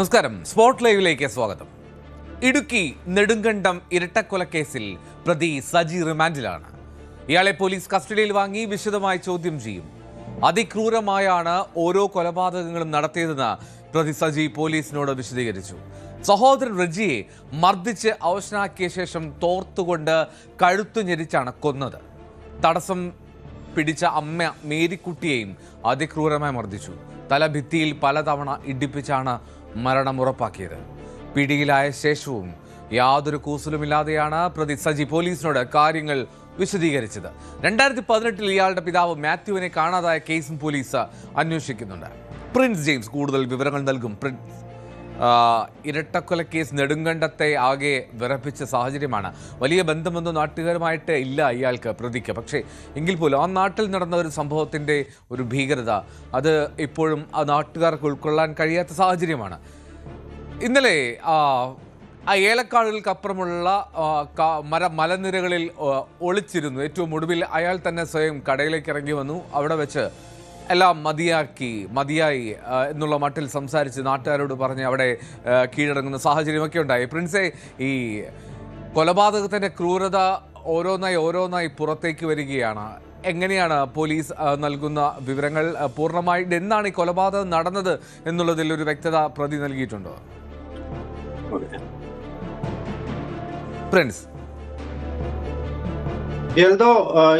നമസ്കാരം. സ്പോട്ട് ലൈവിലേക്ക് സ്വാഗതം. ഇടുക്കി നെടുങ്കണ്ടം ഇരട്ടക്കൊലക്കേസിൽ പ്രതി സജി റിമാൻഡിലാണ്. ഇയാളെ പോലീസ് കസ്റ്റഡിയിൽ വാങ്ങി വിശദമായി ചോദ്യം ചെയ്യും. അതിക്രൂരമായാണ് ഓരോ കൊലപാതകങ്ങളും നടത്തിയതെന്ന് പ്രതി സജി പോലീസിനോട് വിശദീകരിച്ചു. സഹോദരൻ റജിയെ മർദ്ദിച്ച് അവശനാക്കിയ ശേഷം തോർത്തുകൊണ്ട് കഴുത്തു ഞെരിച്ചാണ് കൊന്നത്. തടസ്സം പിടിച്ച അമ്മ മേരിക്കുട്ടിയെയും അതിക്രൂരമായി മർദ്ദിച്ചു. തലഭിത്തിയിൽ പലതവണ ഇടിപ്പിച്ചാണ് മരണം ഉറപ്പാക്കിയത്. പിടിയിലായ ശേഷവും യാതൊരു കൂസലുമില്ലാതെയാണ് പ്രതി സജി പോലീസിനോട് കാര്യങ്ങൾ വിശദീകരിച്ചത്. 2018 ഇയാളുടെ പിതാവ് മാത്യുവിനെ കാണാതായ കേസും പോലീസ് അന്വേഷിക്കുന്നുണ്ട്. പ്രിൻസ് ജെയിംസ് കൂടുതൽ വിവരങ്ങൾ നൽകും. ഇരട്ടക്കൊലക്കേസ് നെടുങ്കണ്ടത്തെ ആകെ വിറപ്പിച്ച സാഹചര്യമാണ്. വലിയ ബന്ധമൊന്നും നാട്ടുകാരുമായിട്ട് ഇല്ല ഇയാൾക്ക്, പ്രതിക്ക്. പക്ഷേ എങ്കിൽ പോലും ആ നാട്ടിൽ നടന്ന ഒരു സംഭവത്തിൻ്റെ ഒരു ഭീകരത അത് ഇപ്പോഴും ആ നാട്ടുകാർക്ക് ഉൾക്കൊള്ളാൻ കഴിയാത്ത സാഹചര്യമാണ്. ഇന്നലെ ആ ഏലക്കാടുകൾക്കപ്പുറമുള്ള മലനിരകളിൽ ഒളിച്ചിരുന്നു. ഏറ്റവും ഒടുവിൽ അയാൾ തന്നെ സ്വയം കടയിലേക്ക് ഇറങ്ങി വന്നു. അവിടെ വെച്ച് എല്ലാം മതിയായി എന്നുള്ള മട്ടിൽ സംസാരിച്ച് നാട്ടുകാരോട് പറഞ്ഞ് അവിടെ കീഴടങ്ങുന്ന സാഹചര്യമൊക്കെ ഉണ്ടായി. പ്രിൻസേ, ഈ കൊലപാതകത്തിൻ്റെ ക്രൂരത ഓരോന്നായി പുറത്തേക്ക് വരികയാണ്. എങ്ങനെയാണ് പോലീസ് നൽകുന്ന വിവരങ്ങൾ? പൂർണ്ണമായിട്ട് എന്നാണ് ഈ കൊലപാതകം നടന്നത് എന്നുള്ളതിൽ ഒരു വ്യക്തത പ്രതി നൽകിയിട്ടുണ്ടോ? പ്രിൻസ്,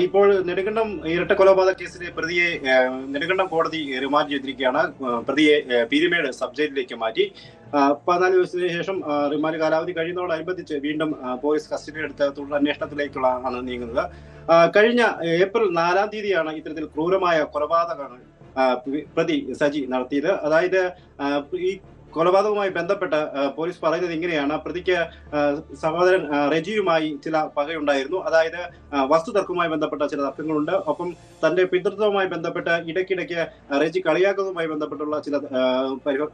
ഇപ്പോൾ നെടുങ്കണ്ടം ഇരട്ട കൊലപാതക കേസിലെ പ്രതിയെ നെടുങ്കണ്ടം കോടതി റിമാൻഡ് ചെയ്തിരിക്കുകയാണ്. പ്രതിയെ പീരുമേട് സബ് ജയിലിലേക്ക് മാറ്റി 14 ദിവസത്തിന് ശേഷം റിമാൻഡ് കാലാവധി കഴിയുന്നതോടനുബന്ധിച്ച് വീണ്ടും പോലീസ് കസ്റ്റഡിയിലെടുത്ത് തുടർ അന്വേഷണത്തിലേക്കുള്ളതാണ് നീങ്ങുന്നത്. കഴിഞ്ഞ ഏപ്രിൽ 4-ാം തീയതിയാണ് ഇത്തരത്തിൽ ക്രൂരമായ കൊലപാതകങ്ങൾ പ്രതി സജി നടത്തിയത്. അതായത് ഈ കൊലപാതകവുമായി ബന്ധപ്പെട്ട പോലീസ് പറയുന്നത് ഇങ്ങനെയാണ്: പ്രതിക്ക് സഹോദരൻ റെജിയുമായി ചില പകയുണ്ടായിരുന്നു. അതായത് വസ്തുതർക്കവുമായി ബന്ധപ്പെട്ട ചില തർക്കങ്ങളുണ്ട്. ഒപ്പം തന്റെ പിതൃത്വവുമായി ബന്ധപ്പെട്ട് ഇടയ്ക്കിടയ്ക്ക് റെജി കളിയാക്കുന്നതുമായി ബന്ധപ്പെട്ടുള്ള ചില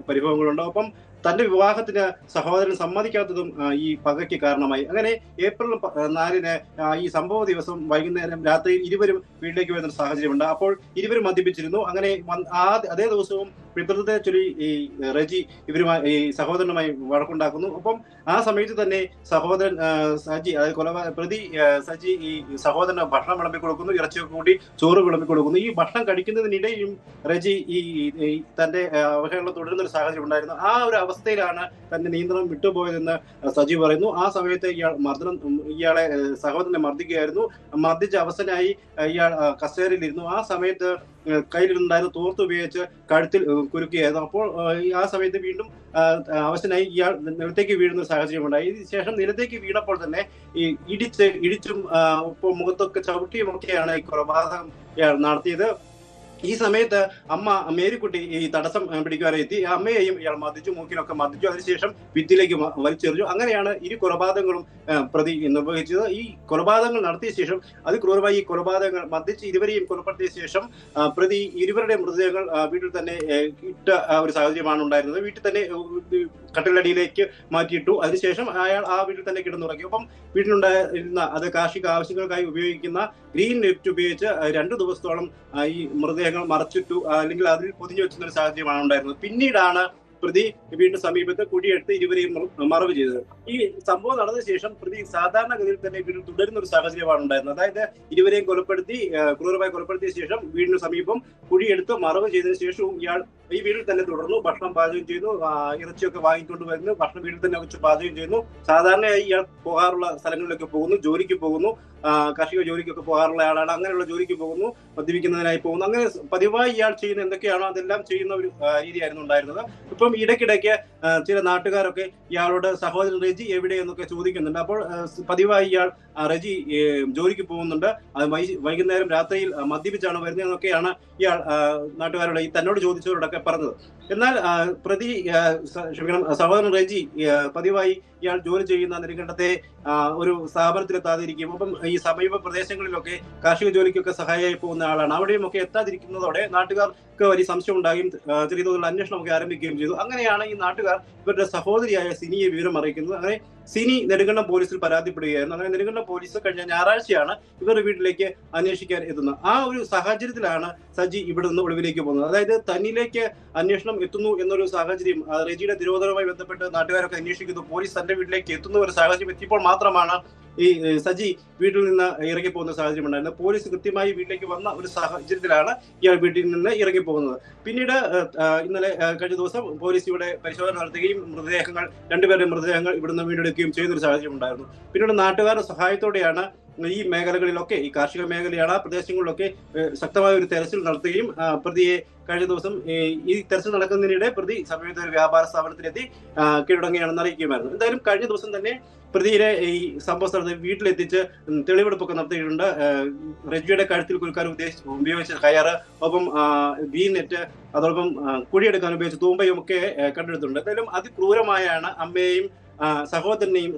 പരിഭവങ്ങളുണ്ട്. ഒപ്പം തന്റെ വിവാഹത്തിന് സഹോദരൻ സമ്മതിക്കാത്തതും ഈ പകയ്ക്ക് കാരണമായി. അങ്ങനെ ഏപ്രിൽ 4-ന് ഈ സംഭവ ദിവസം വൈകുന്നേരം രാത്രിയിൽ ഇരുവരും വീട്ടിലേക്ക് വരുന്ന സാഹചര്യമുണ്ട്. അപ്പോൾ ഇരുവരും മദ്യപിച്ചിരുന്നു. അങ്ങനെ അതേ ദിവസവും പിതൃത്വത്തെ ചൊല്ലി ഈ റെജി ഇവരുമായി ഈ സഹോദരനുമായി വഴക്കുണ്ടാക്കുന്നു. ഒപ്പം ആ സമയത്ത് തന്നെ സഹോദരൻ സജി, അതായത് പ്രതി സജി ഈ സഹോദരന് ഭക്ഷണം വിളമ്പി കൊടുക്കുന്നു, ഇറച്ചിയൊക്കെ കൂടി ചോറ് വിളമ്പി കൊടുക്കുന്നു. ഈ ഭക്ഷണം കഴിക്കുന്നതിനിടയിലും റെജി ഈ തന്റെ അവഹേളനം തുടരുന്ന ഒരു സാഹചര്യം ഉണ്ടായിരുന്നു. ആ ഒരു അവസ്ഥയിലാണ് തന്റെ നിയന്ത്രണം വിട്ടുപോയതെന്ന് സജി പറയുന്നു. ആ സമയത്ത് ഇയാളെ സഹോദരനെ മർദ്ദിക്കുകയായിരുന്നു. മർദ്ദിച്ച അവസ്ഥനായി ഇയാൾ കസേരയിലിരുന്നു. ആ സമയത്ത് കയ്യിലുണ്ടായിരുന്ന തോർത്ത് ഉപയോഗിച്ച് കഴുത്തിൽ കുരുക്കുകയായിരുന്നു. അപ്പോൾ ആ സമയത്ത് വീണ്ടും അവശനായി ഇയാൾ നിലത്തേക്ക് വീഴുന്ന സാഹചര്യമുണ്ടായി. ഇതിന് ശേഷം നിലത്തേക്ക് വീണപ്പോൾ തന്നെ ഈ ഇടിച്ചും മുഖത്തൊക്കെ ചവിട്ടിയുമൊക്കെയാണ് ഈ കൊലപാതകം ഇയാൾ നടത്തിയത്. ഈ സമയത്ത് അമ്മ മേരിക്കുട്ടി ഈ തടസ്സം പിടിക്കുവാനായി എത്തി. അമ്മയെയും ഇയാൾ മർദ്ദിച്ചു, മൂക്കിനൊക്കെ മർദ്ദിച്ചു. അതിനുശേഷം ഭിത്തിയിലേക്ക് വലിച്ചെറിഞ്ഞു. അങ്ങനെയാണ് ഇരു കൊലപാതകങ്ങളും പ്രതി നിർവഹിച്ചത്. ഈ കൊലപാതകങ്ങൾ നടത്തിയ ശേഷം അതിക്രൂരമായി ഈ കൊലപാതകങ്ങൾ മർദ്ദിച്ച് ഇരുവരെയും കൊലപ്പെടുത്തിയ ശേഷം പ്രതി ഇരുവരുടെ മൃതദേഹങ്ങൾ വീട്ടിൽ തന്നെ ഇട്ട ഒരു സാഹചര്യമാണ് ഉണ്ടായിരുന്നത്. വീട്ടിൽ തന്നെ കട്ടിലടിയിലേക്ക് മാറ്റിയിട്ടു. അതിനുശേഷം അയാൾ ആ വീട്ടിൽ തന്നെ കിടന്നുറങ്ങി. ഒപ്പം വീട്ടിലുണ്ടായിരുന്ന അത് കാർഷിക ആവശ്യങ്ങൾക്കായി ഉപയോഗിക്കുന്ന ഗ്രീൻ നെറ്റ് ഉപയോഗിച്ച് 2 ദിവസത്തോളം ഈ മൃതദേഹങ്ങൾ മറച്ചിട്ടു, അല്ലെങ്കിൽ അതിൽ പൊതിഞ്ഞു വെച്ചുന്ന ഒരു സാഹചര്യമാണ് ഉണ്ടായിരുന്നത്. പിന്നീടാണ് പ്രതി വീണ്ടും സമീപത്ത് കുഴിയെടുത്ത് ഇരുവരെയും മറവ് ചെയ്തത്. ഈ സംഭവം നടന്ന ശേഷം പ്രതി സാധാരണഗതിയിൽ തന്നെ വീണ്ടും തുടരുന്ന ഒരു സാഹചര്യമാണ് ഉണ്ടായിരുന്നത്. അതായത് ഇരുവരെയും ക്രൂരമായി കൊലപ്പെടുത്തിയ ശേഷം വീടിന് സമീപം കുഴിയെടുത്ത് മറവ് ചെയ്തതിനു ശേഷവും ഇയാൾ ഈ വീട്ടിൽ തന്നെ തുടർന്നു. ഭക്ഷണം പാചകം ചെയ്യുന്നു, ഇറച്ചിയൊക്കെ വാങ്ങിക്കൊണ്ട് വരുന്നു, ഭക്ഷണം വീട്ടിൽ തന്നെ വെച്ച് പാചകം ചെയ്യുന്നു. സാധാരണയായി ഇയാൾ പോകാറുള്ള സ്ഥലങ്ങളിലൊക്കെ പോകുന്നു, ജോലിക്ക് പോകുന്നു, കാർഷിക ജോലിക്കൊക്കെ പോകാറുള്ള ആളാണ്. അങ്ങനെയുള്ള ജോലിക്ക് പോകുന്നു, മദ്യപിക്കുന്നതിനായി പോകുന്നു. അങ്ങനെ പതിവായി ഇയാൾ ചെയ്യുന്ന എന്തൊക്കെയാണോ അതെല്ലാം ചെയ്യുന്ന ഒരു രീതിയായിരുന്നു ഉണ്ടായിരുന്നത്. ഇപ്പം ഇടയ്ക്കിടയ്ക്ക് ചില നാട്ടുകാരൊക്കെ ഇയാളോട് സഹോദരൻ റെജി എവിടെയെന്നൊക്കെ ചോദിക്കുന്നുണ്ട്. അപ്പോൾ പതിവായി ഇയാൾ റെജി ജോലിക്ക് പോകുന്നുണ്ട്, അത് വൈകുന്നേരം രാത്രിയിൽ മദ്യപിച്ചാണ് വരുന്നതെന്നൊക്കെയാണ് ഇയാൾ നാട്ടുകാരോട് തന്നോട് ചോദിച്ചവരോടൊക്കെ പറഞ്ഞത്. എന്നാൽ സഹോദരൻ റെജി പതിവായി ഇയാൾ ജോലി ചെയ്യുന്ന നെടുങ്കണ്ടത്തെ ഒരു സ്ഥാപനത്തിലെത്താതിരിക്കും. അപ്പം ഈ സമീപ പ്രദേശങ്ങളിലൊക്കെ കാർഷിക ജോലിക്കൊക്കെ സഹായിയായി പോകുന്ന ആളാണ്. അവിടെയും ഒക്കെ എത്താതിരിക്കുന്നതോടെ നാട്ടുകാർക്ക് വലിയ സംശയം ഉണ്ടാകുകയും ചെറിയ തോതിലുള്ള അന്വേഷണമൊക്കെ ആരംഭിക്കുകയും ചെയ്തു. അങ്ങനെയാണ് ഈ നാട്ടുകാർ ഇവരുടെ സഹോദരിയായ സിനിയെ വിവരം അറിയിക്കുന്നത്. അങ്ങനെ സിനി നെടുങ്കണ്ടം പോലീസിൽ പരാതിപ്പെടുകയായിരുന്നു. അങ്ങനെ നെടുങ്കണ്ടം പോലീസ് കഴിഞ്ഞ ഞായറാഴ്ചയാണ് ഇവരുടെ വീട്ടിലേക്ക് അന്വേഷിക്കാൻ എത്തുന്നത്. ആ ഒരു സാഹചര്യത്തിലാണ് സജി ഇവിടെ നിന്ന് ഒളിവിലേക്ക് പോകുന്നത്. അതായത് തന്നിലേക്ക് അന്വേഷണം എത്തുന്നു എന്നൊരു സാഹചര്യം, റെജിയുടെ തിരോധനവുമായി ബന്ധപ്പെട്ട് നാട്ടുകാരൊക്കെ അന്വേഷിക്കുന്നു. പോലീസ് തന്റെ വീട്ടിലേക്ക് എത്തുന്ന ഒരു സാഹചര്യം എത്തിയപ്പോൾ മാത്രമാണ് ഈ സജി വീട്ടിൽ നിന്ന് ഇറങ്ങിപ്പോകുന്ന സാഹചര്യം ഉണ്ടായിരുന്നത്. പോലീസ് കൃത്യമായി വീട്ടിലേക്ക് വന്ന ഒരു സാഹചര്യത്തിലാണ് ഇയാൾ വീട്ടിൽ നിന്ന് ഇറങ്ങിപ്പോകുന്നത്. പിന്നീട് ഇന്നലെ കഴിഞ്ഞ ദിവസം പോലീസ് ഇവിടെ പരിശോധന നടത്തുകയും രണ്ടുപേരുടെ മൃതദേഹങ്ങൾ ഇവിടുന്ന് വീണ്ടെടുക്കുകയും ചെയ്യുന്ന ഒരു സാഹചര്യം ഉണ്ടായിരുന്നു. പിന്നീട് നാട്ടുകാരുടെ സഹായത്തോടെയാണ് ഈ മേഖലകളിലൊക്കെ, ഈ കാർഷിക മേഖലയാണ് ആ പ്രദേശങ്ങളിലൊക്കെ ശക്തമായ ഒരു തെരച്ചിൽ നടത്തുകയും പ്രതിയെ കഴിഞ്ഞ ദിവസം ഈ തെരച്ചിൽ നടക്കുന്നതിനിടെ പ്രതി സമീപത്തെ ഒരു വ്യാപാര സ്ഥാപനത്തിലെത്തി കീഴടങ്ങുകയാണെന്ന് അറിയിക്കുമായിരുന്നു. എന്തായാലും കഴിഞ്ഞ ദിവസം തന്നെ പ്രതിയെ ഈ സംഭവ സ്ഥലത്ത് വീട്ടിലെത്തിച്ച് തെളിവെടുപ്പൊക്കെ നടത്തിയിട്ടുണ്ട്. റെജിയുടെ കഴുത്തിൽ കുലുക്കാൻ ഉപയോഗിച്ച കയറ്, ഒപ്പം ബീ നെറ്റ്, അതോടൊപ്പം കുഴിയെടുക്കാൻ ഉപയോഗിച്ച തൂമ്പയും ഒക്കെ കണ്ടെടുത്തിട്ടുണ്ട്. എന്തായാലും അതിക്രൂരമായാണ് അമ്മയെയും സഹോദരനെയും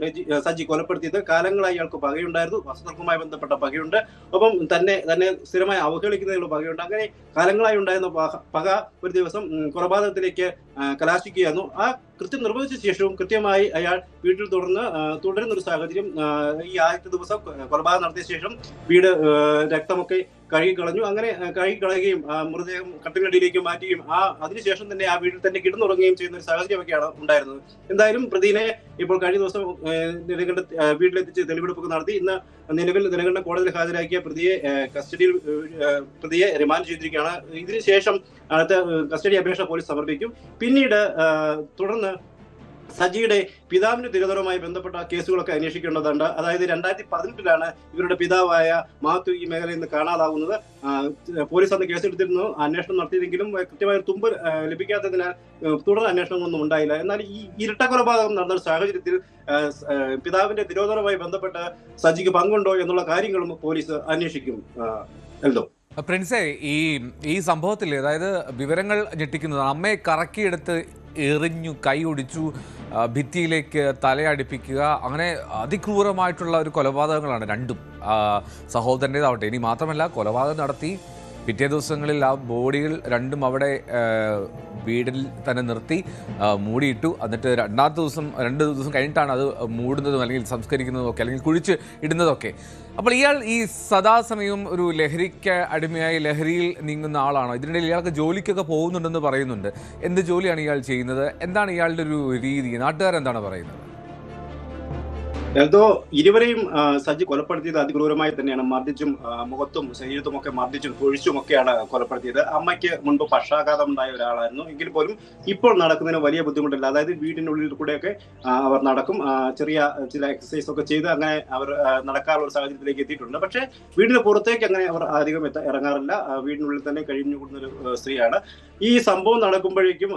സജി കൊലപ്പെടുത്തിയത്. കാലങ്ങളായി ഇയാൾക്ക് പകയുണ്ടായിരുന്നു, വസ്തുതർക്കുമായി ബന്ധപ്പെട്ട പകയുണ്ട്, ഒപ്പം തന്നെ സ്ഥിരമായി അവഹേളിക്കുന്നതിനുള്ള പകയുണ്ട്. അങ്ങനെ കാലങ്ങളായി ഉണ്ടായിരുന്ന പക ഒരു ദിവസം കൊലപാതകത്തിലേക്ക് കലാശിക്കുകയായിരുന്നു. ആ കൃത്യം നിർവഹിച്ച ശേഷവും കൃത്യമായി അയാൾ വീട്ടിൽ തുടരുന്ന ഒരു സാഹചര്യം. ഈ ആദ്യത്തെ ദിവസം കൊലപാതകം നടത്തിയ ശേഷം വീട് രക്തമൊക്കെ കഴുകിക്കളഞ്ഞു. അങ്ങനെ കഴുകിക്കളയുകയും മൃതദേഹം കട്ടിലടിയിലേക്ക് മാറ്റുകയും അതിനുശേഷം തന്നെ ആ വീട്ടിൽ തന്നെ കിടന്നുറങ്ങുകയും ചെയ്യുന്ന ഒരു സാഹചര്യമൊക്കെയാണ് ഉണ്ടായിരുന്നത്. എന്തായാലും പ്രതിനെ ഇപ്പോൾ കഴിഞ്ഞ ദിവസം നെടുങ്കണ്ടം വീട്ടിലെത്തിച്ച് തെളിവെടുപ്പൊക്കെ നടത്തി. ഇന്ന് നിലവിൽ നെടുങ്കണ്ടം കോടതിയിൽ ഹാജരാക്കിയ പ്രതിയെ റിമാൻഡ് ചെയ്തിരിക്കുകയാണ്. ഇതിനുശേഷം അടുത്ത കസ്റ്റഡി അപേക്ഷ പോലീസ് സമർപ്പിക്കും. പിന്നീട് തുടർന്ന് സജിയുടെ പിതാവിന്റെ തിരോധനവുമായി ബന്ധപ്പെട്ട കേസുകളൊക്കെ അന്വേഷിക്കേണ്ടതുണ്ട്. അതായത് 2018 ഇവരുടെ പിതാവായ മാത്യു ഈ മേഖലയിൽ നിന്ന് കാണാതാവുന്നത്. പോലീസ് അന്ന് കേസെടുത്തിരുന്നു, അന്വേഷണം നടത്തിയെങ്കിലും കൃത്യമായ തുമ്പ് ലഭിക്കാത്തതിനാൽ തുടർ അന്വേഷണമൊന്നും ഉണ്ടായില്ല. എന്നാൽ ഈ ഇരട്ട കൊലപാതകം നടന്ന സാഹചര്യത്തിൽ പിതാവിന്റെ തിരോധനവുമായി ബന്ധപ്പെട്ട് സജിക്ക് പങ്കുണ്ടോ എന്നുള്ള കാര്യങ്ങളും പോലീസ് അന്വേഷിക്കും. എന്തോ പ്രിൻസേ, ഈ സംഭവത്തിൽ അതായത് വിവരങ്ങൾ ഞെട്ടിക്കുന്നത്, അമ്മയെ കറക്കിയെടുത്ത് എറിഞ്ഞു, കൈ ഒടിച്ചു, ഭിത്തിയിലേക്ക് തലയടിപ്പിക്കുക, അങ്ങനെ അതിക്രൂരമായിട്ടുള്ള ഒരു കൊലപാതകങ്ങളാണ് രണ്ടും. സഹോദരൻ്റേതാവട്ടെ. ഇനി മാത്രമല്ല, കൊലപാതകം നടത്തി പിറ്റേ ദിവസങ്ങളിൽ ആ ബോഡികൾ രണ്ടും അവിടെ വീടിൽ തന്നെ നിർത്തി മൂടിയിട്ടു. എന്നിട്ട് 2 ദിവസം കഴിഞ്ഞിട്ടാണ് അത് മൂടുന്നതും അല്ലെങ്കിൽ സംസ്കരിക്കുന്നതും ഒക്കെ, അല്ലെങ്കിൽ കുഴിച്ച് ഇടുന്നതൊക്കെ. അപ്പോൾ ഇയാൾ ഈ സദാസമയവും ഒരു ലഹരിക്ക് അടിമയായി ലഹരിയിൽ നീങ്ങുന്ന ആളാണോ? ഇതിനിടയിൽ ഇയാൾക്ക് ജോലിക്കൊക്കെ പോകുന്നുണ്ടെന്ന് പറയുന്നുണ്ട്. എന്ത് ജോലിയാണ് ഇയാൾ ചെയ്യുന്നത്? എന്താണ് ഇയാളുടെ ഒരു രീതി? നാട്ടുകാരെന്താണ് പറയുന്നത്? എന്തോ ഇരുവരെയും സജി കൊലപ്പെടുത്തിയത് അതിക്രൂരമായി തന്നെയാണ്. മർദ്ദിച്ചും മുഖത്തും ശരീരത്തും ഒക്കെ മർദ്ദിച്ചും കുഴിച്ചുമൊക്കെയാണ് കൊലപ്പെടുത്തിയത്. അമ്മയ്ക്ക് മുൻപ് പക്ഷാഘാതം ഉണ്ടായ ഒരാളായിരുന്നു. എങ്കിൽ പോലും ഇപ്പോൾ നടക്കുന്നതിന് വലിയ ബുദ്ധിമുട്ടില്ല. അതായത് വീടിനുള്ളിൽ കൂടെയൊക്കെ അവർ നടക്കും, ചെറിയ ചില എക്സസൈസ് ഒക്കെ ചെയ്ത് അങ്ങനെ അവർ നടക്കാനുള്ള ഒരു സാഹചര്യത്തിലേക്ക് എത്തിയിട്ടുണ്ട്. പക്ഷേ വീടിന് പുറത്തേക്ക് അങ്ങനെ അവർ അധികം ഇറങ്ങാറില്ല. വീടിനുള്ളിൽ തന്നെ കഴിഞ്ഞുകൂടുന്നൊരു സ്ത്രീയാണ്. ഈ സംഭവം നടക്കുമ്പോഴേക്കും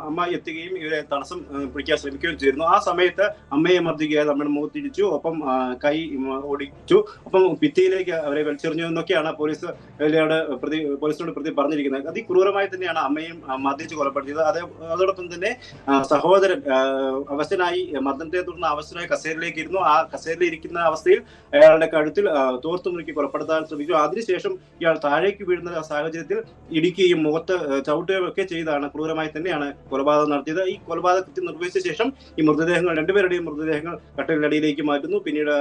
അമ്മ എത്തുകയും ഇവരെ തടസ്സം പിടിക്കാൻ ശ്രമിക്കുകയും ചെയ്യുന്നു. ആ സമയത്ത് അമ്മയെ മർദ്ദിക്കുക, നമ്മുടെ മുഖത്തിടിച്ചു, ഒപ്പം കൈ ഓടിച്ചു, ഒപ്പം ഭിത്തിയിലേക്ക് അവരെ വലിച്ചെറിഞ്ഞു എന്നൊക്കെയാണ് പോലീസിനോട് പ്രതി പറഞ്ഞിരിക്കുന്നത്. അതിക്രൂരമായി തന്നെയാണ് അമ്മയും മർദ്ദിച്ച് കൊലപ്പെടുത്തിയത്. അതോടൊപ്പം തന്നെ സഹോദരൻ അവശനായി, മർദ്ദനത്തെ തുടർന്ന് അവശനായി കസേരയിലേക്ക് ഇരുന്നു. ആ കസേരയിൽ ഇരിക്കുന്ന അവസ്ഥയിൽ അയാളുടെ കഴുത്തിൽ തോർത്തു മുറുക്കി കൊലപ്പെടുത്താൻ ശ്രമിച്ചു. അതിനുശേഷം ഇയാൾ താഴേക്ക് വീഴുന്ന സാഹചര്യത്തിൽ ഇടിക്കുകയും മുഖത്ത് ചവിട്ടുകയും ഒക്കെ ചെയ്താണ് ക്രൂരമായി തന്നെയാണ് കൊലപാതകം നടത്തിയത്. ഈ കൊലപാതകത്തിൽ നിർവഹിച്ച ശേഷം ഈ രണ്ടുപേരുടെയും മൃതദേഹങ്ങൾ കട്ടിലടിയിലേക്ക് മാറ്റുന്നു. പിന്നീട്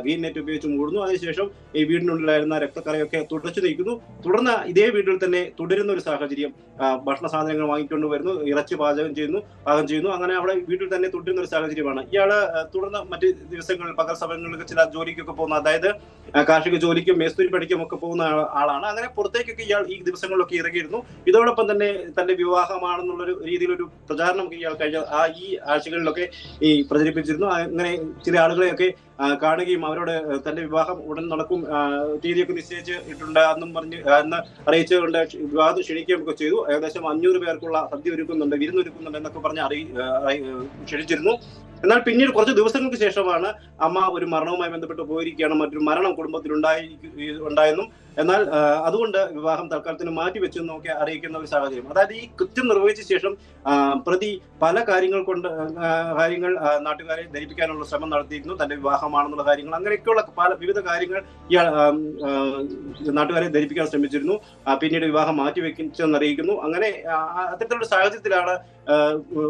ഗ്രീൻ നെറ്റ് ഉപയോഗിച്ച് മൂടുന്നു. അതിനുശേഷം ഈ വീടിനുള്ളിലായിരുന്ന രക്തക്കറയൊക്കെ തുടച്ചു നീക്കുന്നു. തുടർന്ന് ഇതേ വീട്ടിൽ തന്നെ തുടരുന്ന ഒരു സാഹചര്യം. ഭക്ഷണ സാധനങ്ങൾ വാങ്ങിക്കൊണ്ട് വരുന്നു, ഇറച്ചി പാകം ചെയ്യുന്നു. അങ്ങനെ അവിടെ വീട്ടിൽ തന്നെ തുടരുന്ന ഒരു സാഹചര്യമാണ്. ഇയാള് തുടർന്ന് മറ്റ് ദിവസങ്ങളിൽ പകൽ സമയങ്ങളിൽ ചില ജോലിക്കൊക്കെ പോകുന്ന, അതായത് കാർഷിക ജോലിക്കും മേസ്തൂരി പഠിക്കും ഒക്കെ പോകുന്ന ആളാണ്. അങ്ങനെ പുറത്തേക്കൊക്കെ ഇയാൾ ഈ ദിവസങ്ങളിലൊക്കെ ഇറങ്ങിയിരുന്നു. ഇതോടൊപ്പം തന്നെ തന്റെ വിവാഹമാണെന്നുള്ളൊരു രീതിയിലൊരു പ്രചാരണം ഇയാൾ ഈ ആഴ്ചകളിലൊക്കെ പ്രചരിപ്പിച്ചിരുന്നു. അങ്ങനെ ചില ആളുകളെയൊക്കെ കാണുകയും അവരോട് തന്റെ വിവാഹം ഉടൻ നടക്കും, തീയതിയൊക്കെ നിശ്ചയിച്ചിട്ടുണ്ട് അന്ന് അറിയിച്ചുകൊണ്ട് വിവാഹം ക്ഷണിക്കുകയും ഒക്കെ ചെയ്തു. ഏകദേശം 500 പേർക്കുള്ള സദ്യ വിരുന്നൊരുക്കുന്നുണ്ട് എന്നൊക്കെ പറഞ്ഞ് ക്ഷണിച്ചിരുന്നു. എന്നാൽ പിന്നീട് കുറച്ച് ദിവസങ്ങൾക്ക് ശേഷമാണ് അമ്മ ഒരു മരണവുമായി ബന്ധപ്പെട്ട് പോയിരിക്കുകയാണ്. മറ്റൊരു മരണം കുടുംബത്തിൽ ഉണ്ടായെന്നും, എന്നാൽ അതുകൊണ്ട് വിവാഹം തൽക്കാലത്തിന് മാറ്റിവെച്ചെന്നും ഒക്കെ അറിയിക്കുന്ന ഒരു സാഹചര്യം. അതായത് ഈ കൃത്യം നിർവഹിച്ച ശേഷം പ്രതി പല കാര്യങ്ങൾ നാട്ടുകാരെ ധരിപ്പിക്കാനുള്ള ശ്രമം നടത്തിയിരുന്നു. തന്റെ വിവാഹമാണെന്നുള്ള കാര്യങ്ങൾ, അങ്ങനെയൊക്കെയുള്ള വിവിധ കാര്യങ്ങൾ ഇയാൾ നാട്ടുകാരെ ധരിപ്പിക്കാൻ ശ്രമിച്ചിരുന്നു. പിന്നീട് വിവാഹം മാറ്റിവെച്ചെന്ന് അറിയിക്കുന്നു. അങ്ങനെ അത്തരത്തിലുള്ള സാഹചര്യത്തിലാണ്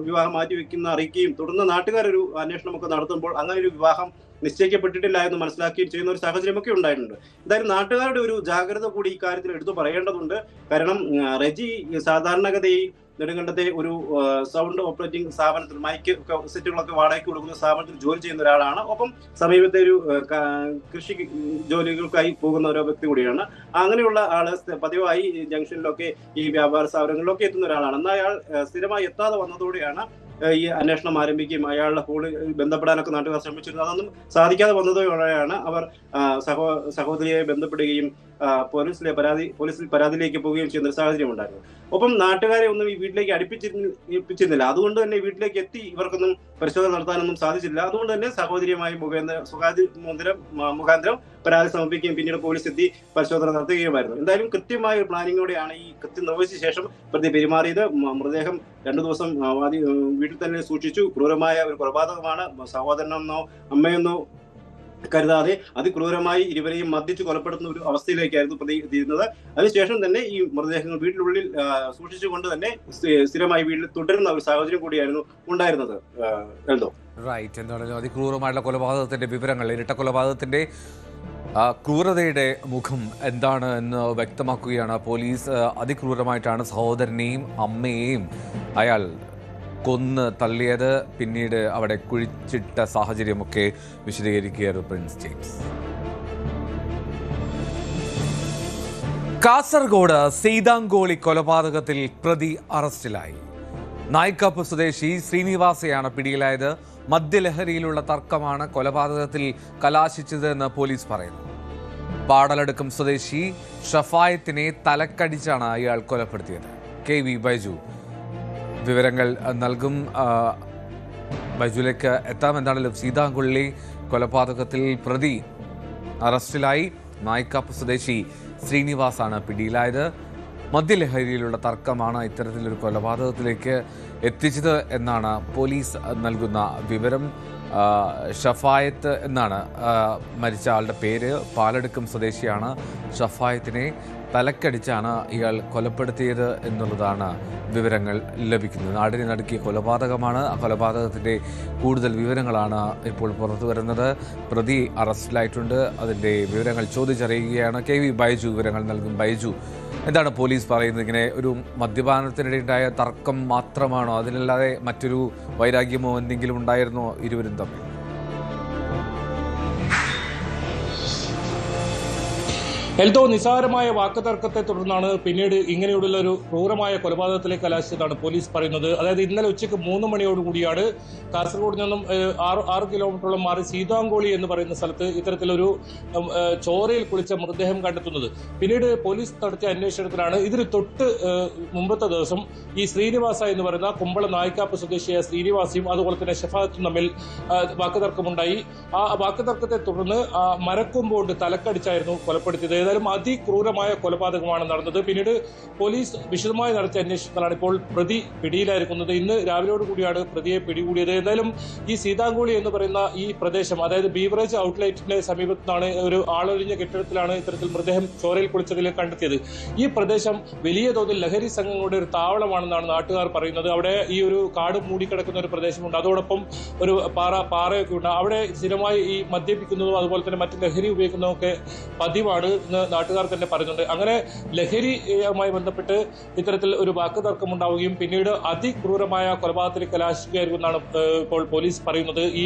വിവാഹം മാറ്റിവെക്കുന്ന അറിയിക്കുകയും തുടർന്ന് നാട്ടുകാരൊരു അന്വേഷണമൊക്കെ നടത്തുമ്പോൾ അങ്ങനെ ഒരു വിവാഹം നിശ്ചയിക്കപ്പെട്ടിട്ടില്ല എന്ന് മനസ്സിലാക്കുകയും ചെയ്യുന്ന ഒരു സാഹചര്യമൊക്കെ ഉണ്ടായിട്ടുണ്ട്. എന്തായാലും നാട്ടുകാരുടെ ഒരു ജാഗ്രത കൂടി ഇക്കാര്യത്തിൽ എടുത്തു പറയേണ്ടതുണ്ട്. കാരണം റെജി സാധാരണഗതിയിൽ നെടുങ്കണ്ടത്തെ ഒരു സൗണ്ട് ഓപ്പറേറ്റിംഗ് സ്ഥാപനത്തിൽ മൈക്ക് സെറ്റുകളൊക്കെ വാടകയ്ക്ക് കൊടുക്കുന്ന സ്ഥാപനത്തിൽ ജോലി ചെയ്യുന്ന ഒരാളാണ്. ഒപ്പം സമീപത്തെ ഒരു കൃഷി ജോലികൾക്കായി പോകുന്ന ഒരു വ്യക്തി കൂടിയാണ്. അങ്ങനെയുള്ള ആള് പതിവായി ജംഗ്ഷനിലൊക്കെ ഈ വ്യാപാര സ്ഥാപനങ്ങളിലൊക്കെ എത്തുന്ന ഒരാളാണ്. എന്നാൽ അയാൾ സ്ഥിരമായി എത്താതെ വന്നതോടെയാണ് ഈ അന്വേഷണം ആരംഭിക്കുകയും അയാളുടെ ഫോണിൽ ബന്ധപ്പെടാനൊക്കെ നാട്ടുകാർ ശ്രമിച്ചിരുന്നു. അതൊന്നും സാധിക്കാതെ വന്നതോടെയാണ് അവർ സഹോദരിയെ ബന്ധപ്പെടുകയും പോലീസിൽ പരാതിയിലേക്ക് പോവുകയും ചെയ്യുന്ന ഒരു സാഹചര്യം ഉണ്ടായിരുന്നു. ഒപ്പം നാട്ടുകാരെ ഒന്നും ഈ വീട്ടിലേക്ക് അടുപ്പിച്ചിരുന്നില്ല. അതുകൊണ്ട് തന്നെ വീട്ടിലേക്ക് എത്തി ഇവർക്കൊന്നും പരിശോധന നടത്താനൊന്നും സാധിച്ചില്ല. അതുകൊണ്ട് തന്നെ സഹോദരിയുമായി മുഖാന്തരം പരാതി സമർപ്പിക്കുകയും പിന്നീട് പോലീസ് എത്തി പരിശോധന നടത്തുകയുമായിരുന്നു. എന്തായാലും കൃത്യമായ ഒരു പ്ലാനിങ്ങോടെയാണ് ഈ കൃത്യം നിർവഹിച്ച ശേഷം പ്രതി പെരുമാറിയത്. മൃതദേഹം 2 ദിവസം വീട്ടിൽ തന്നെ സൂക്ഷിച്ചു. ക്രൂരമായ ഒരു കൊലപാതകമാണ്. സഹോദരനെന്നോ അമ്മയെന്നോ കരുതാതെ അതിക്രൂരമായി ഇരുവരെയും മർദ്ദിച്ച് കൊലപ്പെടുത്തുന്ന ഒരു അവസ്ഥയിലേക്കായിരുന്നു പ്രതി എത്തിയിരുന്നത്. അതിനുശേഷം തന്നെ ഈ മൃതദേഹങ്ങൾ വീട്ടിനുള്ളിൽ സൂക്ഷിച്ചുകൊണ്ട് തന്നെ സ്ഥിരമായി വീട്ടിൽ തുടരുന്ന ഒരു സാഹചര്യം കൂടിയായിരുന്നു ഉണ്ടായിരുന്നത്. എന്തോ റൈറ്റ്, എന്താണെങ്കിലും അതിക്രൂരമായിട്ടുള്ള കൊലപാതകത്തിന്റെ വിവരങ്ങൾ, ഇരട്ട കൊലപാതകത്തിന്റെ ക്രൂരതയുടെ മുഖം എന്താണ് എന്ന് വ്യക്തമാക്കുകയാണ് പോലീസ്. അതിക്രൂരമായിട്ടാണ് സഹോദരനെയും അമ്മയെയും അയാൾ കൊന്ന് തള്ളിയത്. പിന്നീട് അവിടെ കുഴിച്ചിട്ട സാഹചര്യമൊക്കെ വിശദീകരിക്കുകയായിരുന്നു പ്രിൻസ് ജെയിംസ്. കാസർഗോഡ് സീതാങ്കോളി കൊലപാതകത്തിൽ പ്രതി അറസ്റ്റിലായി. നായിക്കാപ്പ് സ്വദേശി ശ്രീനിവാസയാണ് പിടിയിലായത്. മദ്യലഹരിയിലുള്ള തർക്കമാണ് കൊലപാതകത്തിൽ കലാശിച്ചതെന്ന് പോലീസ് പറയുന്നു. പാടലടുക്കം സ്വദേശി ഷഫായത്തിനെ തലക്കടിച്ചാണ് ഇയാൾ കൊലപ്പെടുത്തിയത്. KV ബൈജു വിവരങ്ങൾ നൽകും. ബൈജുലേക്ക് എത്താം. എന്താണെങ്കിലും സീതാങ്കുള്ളി കൊലപാതകത്തിൽ പ്രതി അറസ്റ്റിലായി. നായിക്കാപ്പ് സ്വദേശി ശ്രീനിവാസാണ് പിടിയിലായത്. മദ്യലഹരിയിലുള്ള തർക്കമാണ് ഇത്തരത്തിലൊരു കൊലപാതകത്തിലേക്ക് എത്തിച്ചത് എന്നാണ് പോലീസ് നൽകുന്ന വിവരം. ഷഫായത്ത് എന്നാണ് മരിച്ച ആളുടെ പേര്. പാലടുക്കം സ്വദേശിയാണ്. ഷഫായത്തിനെ തലക്കടിച്ചാണ് ഇയാൾ കൊലപ്പെടുത്തിയത് എന്നുള്ളതാണ് വിവരങ്ങൾ ലഭിക്കുന്നത്. നാടിനെ നടുക്കിയ കൊലപാതകമാണ്. ആ കൊലപാതകത്തിൻ്റെ കൂടുതൽ വിവരങ്ങളാണ് ഇപ്പോൾ പുറത്തു വരുന്നത്. പ്രതി അറസ്റ്റിലായിട്ടുണ്ട്. അതിൻ്റെ വിവരങ്ങൾ ചോദിച്ചറിയുകയാണ് KV ബൈജു വിവരങ്ങൾ നൽകും. ബൈജു, എന്താണ് പോലീസ് പറയുന്നത്? ഇങ്ങനെ ഒരു മദ്യപാനത്തിനിടെയുണ്ടായ തർക്കം മാത്രമാണോ? അതിനല്ലാതെ മറ്റൊരു വൈരാഗ്യമോ എന്തെങ്കിലും ഉണ്ടായിരുന്നോ ഇരുവരും തമ്മിൽ? എൽദോ, നിസ്സാരമായ വാക്കുതർക്കത്തെ തുടർന്നാണ് പിന്നീട് ഇങ്ങനെയുള്ള ഒരു ക്രൂരമായ കൊലപാതകത്തിലേക്ക് കലാശിച്ചതാണ് പോലീസ് പറയുന്നത്. അതായത് ഇന്നലെ ഉച്ചയ്ക്ക് 3 മണിയോടുകൂടിയാണ് കാസർഗോഡ് നിന്നും 6 കിലോമീറ്ററോളം മാറി സീതാങ്കോളി എന്ന് പറയുന്ന സ്ഥലത്ത് ഇത്തരത്തിലൊരു ചോരയിൽ കുളിച്ച മൃതദേഹം കണ്ടെത്തുന്നത്. പിന്നീട് പോലീസ് നടത്തിയ അന്വേഷണത്തിലാണ് ഇതിന് തൊട്ട് മുമ്പത്തെ ദിവസം ഈ ശ്രീനിവാസ എന്ന് പറയുന്ന കുമ്പള നായിക്കാപ്പ് സ്വദേശിയായ ശ്രീനിവാസിയും അതുപോലെ തന്നെ ഷഫാത്തും തമ്മിൽ വാക്കുതർക്കമുണ്ടായി. ആ വാക്കുതർക്കത്തെ തുടർന്ന് മരക്കൊമ്പുകൊണ്ട് തലക്കടിച്ചായിരുന്നു കൊലപ്പെടുത്തിയത്. ഏതായാലും അതിക്രൂരമായ കൊലപാതകമാണ് നടന്നത്. പിന്നീട് പോലീസ് വിശദമായി നടത്തിയ അന്വേഷണത്തിലാണ് ഇപ്പോൾ പ്രതി പിടിയിലായിരിക്കുന്നത്. ഇന്ന് രാവിലെയോടുകൂടിയാണ് പ്രതിയെ പിടികൂടിയത്. എന്തായാലും ഈ സീതാങ്കോളി എന്ന് പറയുന്ന ഈ പ്രദേശം, അതായത് ബീവറേജ് ഔട്ട്ലെറ്റിന്റെ സമീപത്താണ് ഒരു ആളൊഴിഞ്ഞ കെട്ടിടത്തിലാണ് ഇത്തരത്തിൽ മൃതദേഹം ചോരയിൽ കുളിച്ചതിൽ കണ്ടെത്തിയത്. ഈ പ്രദേശം വലിയ തോതിൽ ലഹരി സംഘങ്ങളുടെ ഒരു താവളമാണെന്നാണ് നാട്ടുകാർ പറയുന്നത്. അവിടെ ഈ ഒരു കാട് മൂടിക്കിടക്കുന്ന ഒരു പ്രദേശമുണ്ട്. അതോടൊപ്പം ഒരു പാറയൊക്കെ ഉണ്ട്. അവിടെ സ്ഥിരമായി ഈ മദ്യപിക്കുന്നതും അതുപോലെ തന്നെ മറ്റ് ലഹരി ഉപയോഗിക്കുന്നതൊക്കെ പതിവാണ് നാട്ടുകാർ തന്നെ പറയുന്നുണ്ട്. അങ്ങനെ ലഹരിയുമായി ബന്ധപ്പെട്ട് ഇത്തരത്തിൽ ഒരു വാക്കുതർക്കം ഉണ്ടാവുകയും പിന്നീട് അതിക്രൂരമായ കൊലപാതകത്തിലേക്ക് കലാശിക്കുകയായിരുന്നു എന്നാണ് ഇപ്പോൾ പോലീസ് പറയുന്നത്. ഈ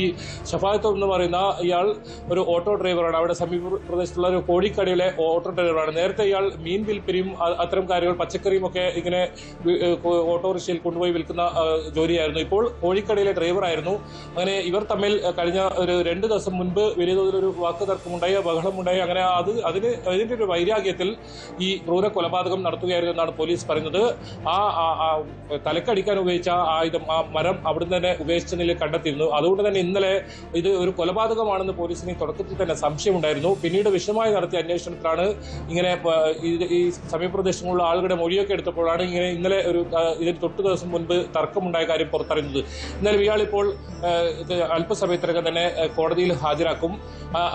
ഷഫായത്ത് എന്ന് പറയുന്ന ഇയാൾ ഒരു ഓട്ടോ ഡ്രൈവറാണ്. അവിടെ സമീപ പ്രദേശത്തുള്ള ഒരു കോഴിക്കടയിലെ ഓട്ടോ ഡ്രൈവറാണ്. നേരത്തെ ഇയാൾ മീൻ വിൽപ്പനയും അത്തരം കാര്യങ്ങൾ പച്ചക്കറിയും ഒക്കെ ഇങ്ങനെ ഓട്ടോറിക്ഷയിൽ കൊണ്ടുപോയി വിൽക്കുന്ന ജോലിയായിരുന്നു. ഇപ്പോൾ കോഴിക്കടയിലെ ഡ്രൈവറായിരുന്നു. അങ്ങനെ ഇവർ തമ്മിൽ കഴിഞ്ഞ ഒരു 2 ദിവസം മുൻപ് വലിയ തോതിലൊരു വാക്കുതർക്കമുണ്ടായി, ബഹളമുണ്ടായി. അങ്ങനെ അതിന്റെ ഒരു വൈരാഗ്യത്തിൽ ഈ ക്രൂര കൊലപാതകം നടത്തുകയായിരുന്നു എന്നാണ് പോലീസ് പറയുന്നത്. തലക്കടിക്കാൻ ഉപയോഗിച്ച ആയുധം, ആ മരം അവിടുന്ന് തന്നെ ഉപയോഗിച്ച നിലയിൽ കണ്ടെത്തിയിരുന്നു. അതുകൊണ്ട് തന്നെ ഇന്നലെ ഇത് ഒരു കൊലപാതകമാണെന്ന് പോലീസിന് തുടക്കത്തിൽ തന്നെ സംശയമുണ്ടായിരുന്നു. പിന്നീട് വിശദമായി നടത്തിയ അന്വേഷണത്തിലാണ് ഇങ്ങനെ ഈ സമീപപ്രദേശങ്ങളിലുള്ള ആളുകളുടെ മൊഴിയൊക്കെ എടുത്തപ്പോഴാണ് ഇന്നലെ ഇതിന് തൊട്ട് ദിവസം മുൻപ് തർക്കമുണ്ടായ കാര്യം പുറത്തറിയുന്നത്. എന്നാലും ഇയാളിപ്പോൾ അല്പസമയത്തിനകം തന്നെ കോടതിയിൽ ഹാജരാക്കും.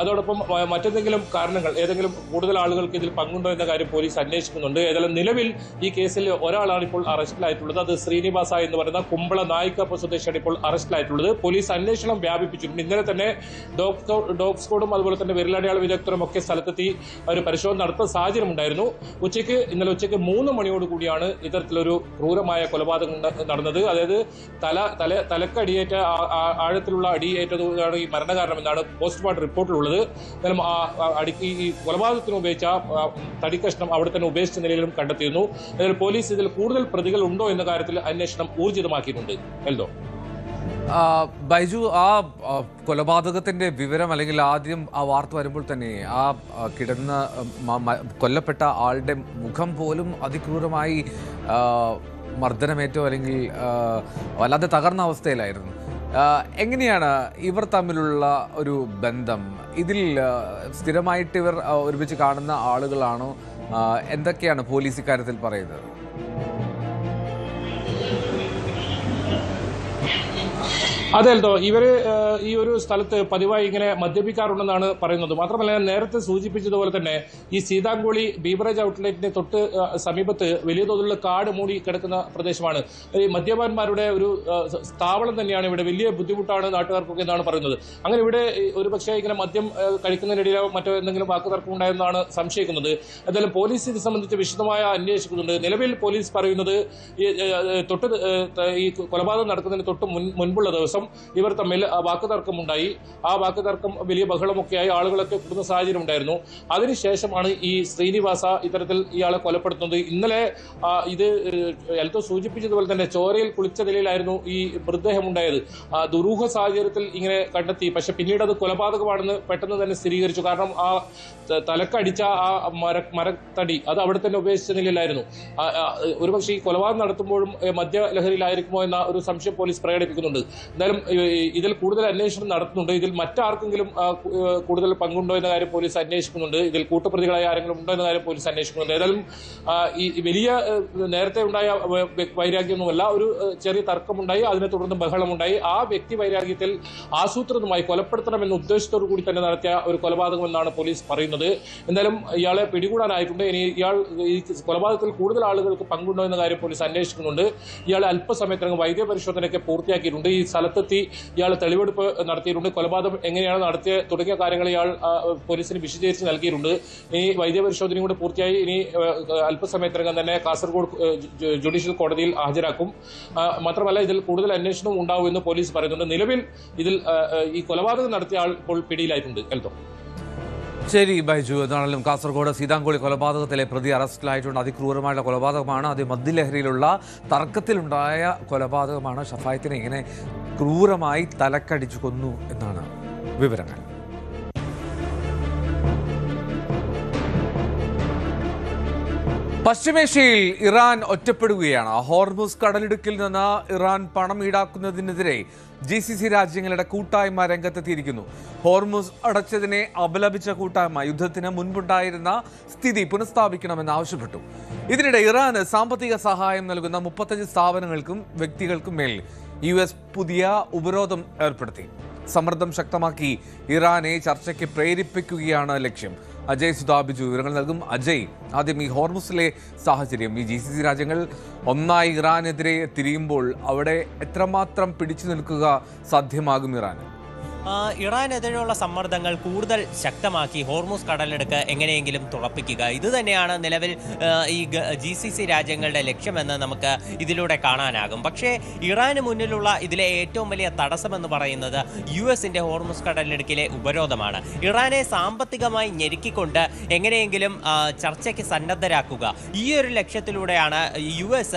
അതോടൊപ്പം മറ്റെന്തെങ്കിലും കാരണങ്ങൾ, ഏതെങ്കിലും കൂടുതൽ കൂടുതൽ ആളുകൾക്ക് ഇതിൽ പങ്കുണ്ടോ എന്ന കാര്യം പോലീസ് അന്വേഷിക്കുന്നുണ്ട്. ഏതായാലും നിലവിൽ ഈ കേസിൽ ഒരാളാണ് ഇപ്പോൾ അറസ്റ്റിലായിട്ടുള്ളത്. അത് ശ്രീനിവാസ എന്ന് പറയുന്ന കുമ്പള നായിക്കാപ്പ സ്വദേശിയാണ് ഇപ്പോൾ അറസ്റ്റിലായിട്ടുള്ളത്. പോലീസ് അന്വേഷണം വ്യാപിപ്പിച്ചിട്ടുണ്ട്. ഇന്നലെ തന്നെ ഡോഗ് സ്ക്വാഡും അതുപോലെ തന്നെ വിരലടയാള വിദഗ്ധരും ഒക്കെ സ്ഥലത്തെത്തി ഒരു പരിശോധന നടത്തുന്ന സാഹചര്യം ഉണ്ടായിരുന്നു. ഇന്നലെ ഉച്ചയ്ക്ക് 3 മണിയോടുകൂടിയാണ് ഇത്തരത്തിലൊരു ക്രൂരമായ കൊലപാതകം നടന്നത്. അതായത് തലക്കടിയേറ്റ ആഴത്തിലുള്ള അടിയേറ്റതാണ് ഈ മരണകാരണമെന്നാണ് പോസ്റ്റ്മോർട്ടം റിപ്പോർട്ടിലുള്ളത്. ഈ കൊലപാതകത്തിന് ഉപയോഗിച്ച തടിക്കഷ്ണം അവിടെ തന്നെ ഉപേക്ഷിച്ച നിലയിലും കണ്ടെത്തിയിരുന്നു. എന്നാൽ പോലീസ് ഇതിൽ കൂടുതൽ പ്രതികൾ ഉണ്ടോ എന്ന കാര്യത്തിൽ അന്വേഷണം ഊർജിതമാക്കിയിട്ടുണ്ട്. എൽദോ, ബൈജു, ആ കൊലപാതകത്തിന്റെ വിവരം അല്ലെങ്കിൽ ആദ്യം ആ വാർത്ത വരുമ്പോൾ തന്നെ ആ കിടന്ന കൊല്ലപ്പെട്ട ആളുടെ മുഖം പോലും അതിക്രൂരമായി മർദ്ദനമേറ്റോ അല്ലെങ്കിൽ വല്ലാതെ തകർന്ന അവസ്ഥയിലായിരുന്നു. എങ്ങനെയാണ് ഇവർ തമ്മിലുള്ള ഒരു ബന്ധം? ഇതിൽ സ്ഥിരമായിട്ട് ഇവർ ഒരുമിച്ച് കാണുന്ന ആളുകളാണോ? എന്തൊക്കെയാണ് പോലീസ് ഇക്കാര്യത്തിൽ പറയുന്നത്? അതെല്ലോ, ഇവര് ഈ ഒരു സ്ഥലത്ത് പതിവായി ഇങ്ങനെ മദ്യപിക്കാറുണ്ടെന്നാണ് പറയുന്നത്. മാത്രമല്ല, നേരത്തെ സൂചിപ്പിച്ചതുപോലെ തന്നെ ഈ സീതാങ്കോളി ബീവറേജ് ഔട്ട്ലെറ്റിന്റെ തൊട്ട് സമീപത്ത് വലിയ തോതിലുള്ള കാട് മൂടി കിടക്കുന്ന പ്രദേശമാണ്. ഈ മദ്യപാന്മാരുടെ ഒരു സ്ഥാപനം തന്നെയാണ് ഇവിടെ. വലിയ ബുദ്ധിമുട്ടാണ് നാട്ടുകാർക്കൊക്കെ എന്നാണ് പറയുന്നത്. അങ്ങനെ ഇവിടെ ഒരുപക്ഷെ ഇങ്ങനെ മദ്യം കഴിക്കുന്നതിനിടയിലോ മറ്റോ എന്തെങ്കിലും വാക്കുതർക്കം ഉണ്ടായെന്നാണ് സംശയിക്കുന്നത്. എന്തായാലും പോലീസ് ഇത് സംബന്ധിച്ച് വിശദമായ അന്വേഷിക്കുന്നുണ്ട്. നിലവിൽ പോലീസ് പറയുന്നത് ഈ കൊലപാതകം നടക്കുന്നതിന് തൊട്ട് മുൻപുള്ള ദിവസം ഇവർ തമ്മിൽ വാക്കുതർക്കമുണ്ടായി. ആ വാക്കുതർക്കം വലിയ ബഹളമൊക്കെയായി ആളുകളൊക്കെ കൂടുന്ന സാഹചര്യം ഉണ്ടായിരുന്നു. അതിനുശേഷമാണ് ഈ ശ്രീനിവാസ ഇത്തരത്തിൽ ഇയാളെ കൊലപ്പെടുത്തുന്നത്. ഇന്നലെ ഇത് എൽത്തോ സൂചിപ്പിച്ചതുപോലെ തന്നെ ചോരയിൽ കുളിച്ച നിലയിലായിരുന്നു ഈ മൃതദേഹം ഉണ്ടായത്. ദുരൂഹ സാഹചര്യത്തിൽ ഇങ്ങനെ കണ്ടെത്തി. പക്ഷെ പിന്നീട് അത് കൊലപാതകമാണെന്ന് പെട്ടെന്ന് തന്നെ സ്ഥിരീകരിച്ചു. കാരണം ആ തലക്കടിച്ച ആ മരത്തടി അത് അവിടെ തന്നെ ഉപേക്ഷിച്ച നിലയിലായിരുന്നു. ഒരുപക്ഷെ ഈ കൊലപാതകം നടത്തുമ്പോഴും മദ്യലഹരിയിലായിരിക്കുമോ എന്ന ഒരു സംശയം പോലീസ് പ്രകടിപ്പിക്കുന്നുണ്ട്. എന്തായാലും ഇതിൽ കൂടുതൽ അന്വേഷണം നടത്തുന്നുണ്ട്. ഇതിൽ മറ്റാർക്കെങ്കിലും കൂടുതൽ പങ്കുണ്ടോ എന്ന കാര്യം പോലീസ് അന്വേഷിക്കുന്നുണ്ട്. ഇതിൽ കൂട്ടുപ്രതികളായ ആരെങ്കിലും ഉണ്ടോ എന്ന കാര്യം പോലീസ് അന്വേഷിക്കുന്നുണ്ട്. ഏതായാലും ഈ വലിയ നേരത്തെ ഉണ്ടായ വൈരാഗ്യമൊന്നുമല്ല, ഒരു ചെറിയ തർക്കമുണ്ടായി, അതിനെ തുടർന്ന് ബഹളമുണ്ടായി. ആ വ്യക്തി വൈരാഗ്യത്തിൽ ആസൂത്രിതമായി കൊലപ്പെടുത്തണമെന്ന ഉദ്ദേശത്തോടു കൂടി തന്നെ നടത്തിയ ഒരു കൊലപാതകം എന്നാണ് പോലീസ് പറയുന്നത്. എന്തായാലും ഇയാളെ പിടികൂടാനായിട്ടുണ്ട്. ഇനി ഈ കൊലപാതകത്തിൽ കൂടുതൽ ആളുകൾക്ക് പങ്കുണ്ടോ എന്ന കാര്യം പോലീസ് അന്വേഷിക്കുന്നുണ്ട്. ഇയാളെ അല്പസമയത്തിനകം വൈദ്യപരിശോധനയൊക്കെ പൂർത്തിയാക്കിയിട്ടുണ്ട്. ഈ സ്ഥലത്തെത്തി ഇയാൾ തെളിവെടുപ്പ് നടത്തിയിട്ടുണ്ട്. കൊലപാതകം എങ്ങനെയാണ് നടത്തിയത് തുടങ്ങിയ കാര്യങ്ങൾ ഇയാൾ പോലീസിന് വിശദീകരിച്ച് നൽകിയിട്ടുണ്ട്. ഇനി വൈദ്യപരിശോധനയും കൂടെ പൂർത്തിയായി ഇനി അല്പസമയത്തിനകം തന്നെ കാസർഗോഡ് ജുഡീഷ്യൽ കോടതിയിൽ ഹാജരാക്കും. മാത്രമല്ല, ഇതിൽ കൂടുതൽ അന്വേഷണവും ഉണ്ടാവുമെന്ന് പോലീസ് പറയുന്നുണ്ട്. നിലവിൽ ഇതിൽ ഈ കൊലപാതകം നടത്തിയ ആൾ ഇപ്പോൾ പിടിയിലായിട്ടുണ്ട്. എൽത്തോ, ശരി ബൈജു, എന്നാണെങ്കിലും കാസർഗോഡ് സീതാങ്കോളി കൊലപാതകത്തിലെ പ്രതി അറസ്റ്റിലായിട്ടുണ്ട്. അതിക്രൂരമായുള്ള കൊലപാതകമാണ്. അത് മദ്യലഹരിയിലുള്ള തർക്കത്തിലുണ്ടായ കൊലപാതകമാണ്. ഷഫായത്തിനെ ഇങ്ങനെ ക്രൂരമായി തലക്കടിച്ചു കൊന്നു എന്നാണ് വിവരങ്ങൾ. പശ്ചിമേഷ്യയിൽ ഇറാൻ ഒറ്റപ്പെടുകയാണ്. ഹോർമുസ് കടലിടുക്കിൽ നിന്ന് ഇറാൻ പണം ഈടാക്കുന്നതിനെതിരെ GCC രാജ്യങ്ങളുടെ കൂട്ടായ്മ രംഗത്തെത്തിയിരിക്കുന്നു. ഹോർമുസ് അടച്ചതിനെ അപലപിച്ച കൂട്ടായ്മ യുദ്ധത്തിന് മുൻപുണ്ടായിരുന്ന സ്ഥിതി പുനഃസ്ഥാപിക്കണമെന്ന് ആവശ്യപ്പെട്ടു. ഇതിനിടെ ഇറാന് സാമ്പത്തിക സഹായം നൽകുന്ന 35 സ്ഥാപനങ്ങൾക്കും വ്യക്തികൾക്കും മേൽ US പുതിയ ഉപരോധം ഏർപ്പെടുത്തി. സമ്മർദ്ദം ശക്തമാക്കി ഇറാനെ ചർച്ചയ്ക്ക് പ്രേരിപ്പിക്കുകയാണ് ലക്ഷ്യം. അജയ് സുധാബിജു വിവരങ്ങൾ നൽകും. അജയ്, ആദ്യം ഈ ഹോർമുസിലെ സാഹചര്യം, ഈ GCC രാജ്യങ്ങൾ ഒന്നായി ഇറാനെതിരെ തിരിയുമ്പോൾ അവിടെ എത്രമാത്രം പിടിച്ചു നിൽക്കുക സാധ്യമാകും ഇറാന്? ഇറാനെതിരെയുള്ള സമ്മർദ്ദങ്ങൾ കൂടുതൽ ശക്തമാക്കി ഹോർമുസ് കടലിടുക്ക് എങ്ങനെയെങ്കിലും തുറപ്പിക്കുക, ഇത് തന്നെയാണ് നിലവിൽ ഈ GCC രാജ്യങ്ങളുടെ ലക്ഷ്യമെന്ന് നമുക്ക് ഇതിലൂടെ കാണാനാകും. പക്ഷേ ഇറാന് മുന്നിലുള്ള ഇതിലെ ഏറ്റവും വലിയ തടസ്സമെന്ന് പറയുന്നത് US-ന്റെ ഹോർമുസ് കടലിടുക്കിലെ ഉപരോധമാണ്. ഇറാനെ സാമ്പത്തികമായി ഞെരുക്കിക്കൊണ്ട് എങ്ങനെയെങ്കിലും ചർച്ചയ്ക്ക് സന്നദ്ധരാക്കുക, ഈ ഒരു ലക്ഷ്യത്തിലൂടെയാണ് US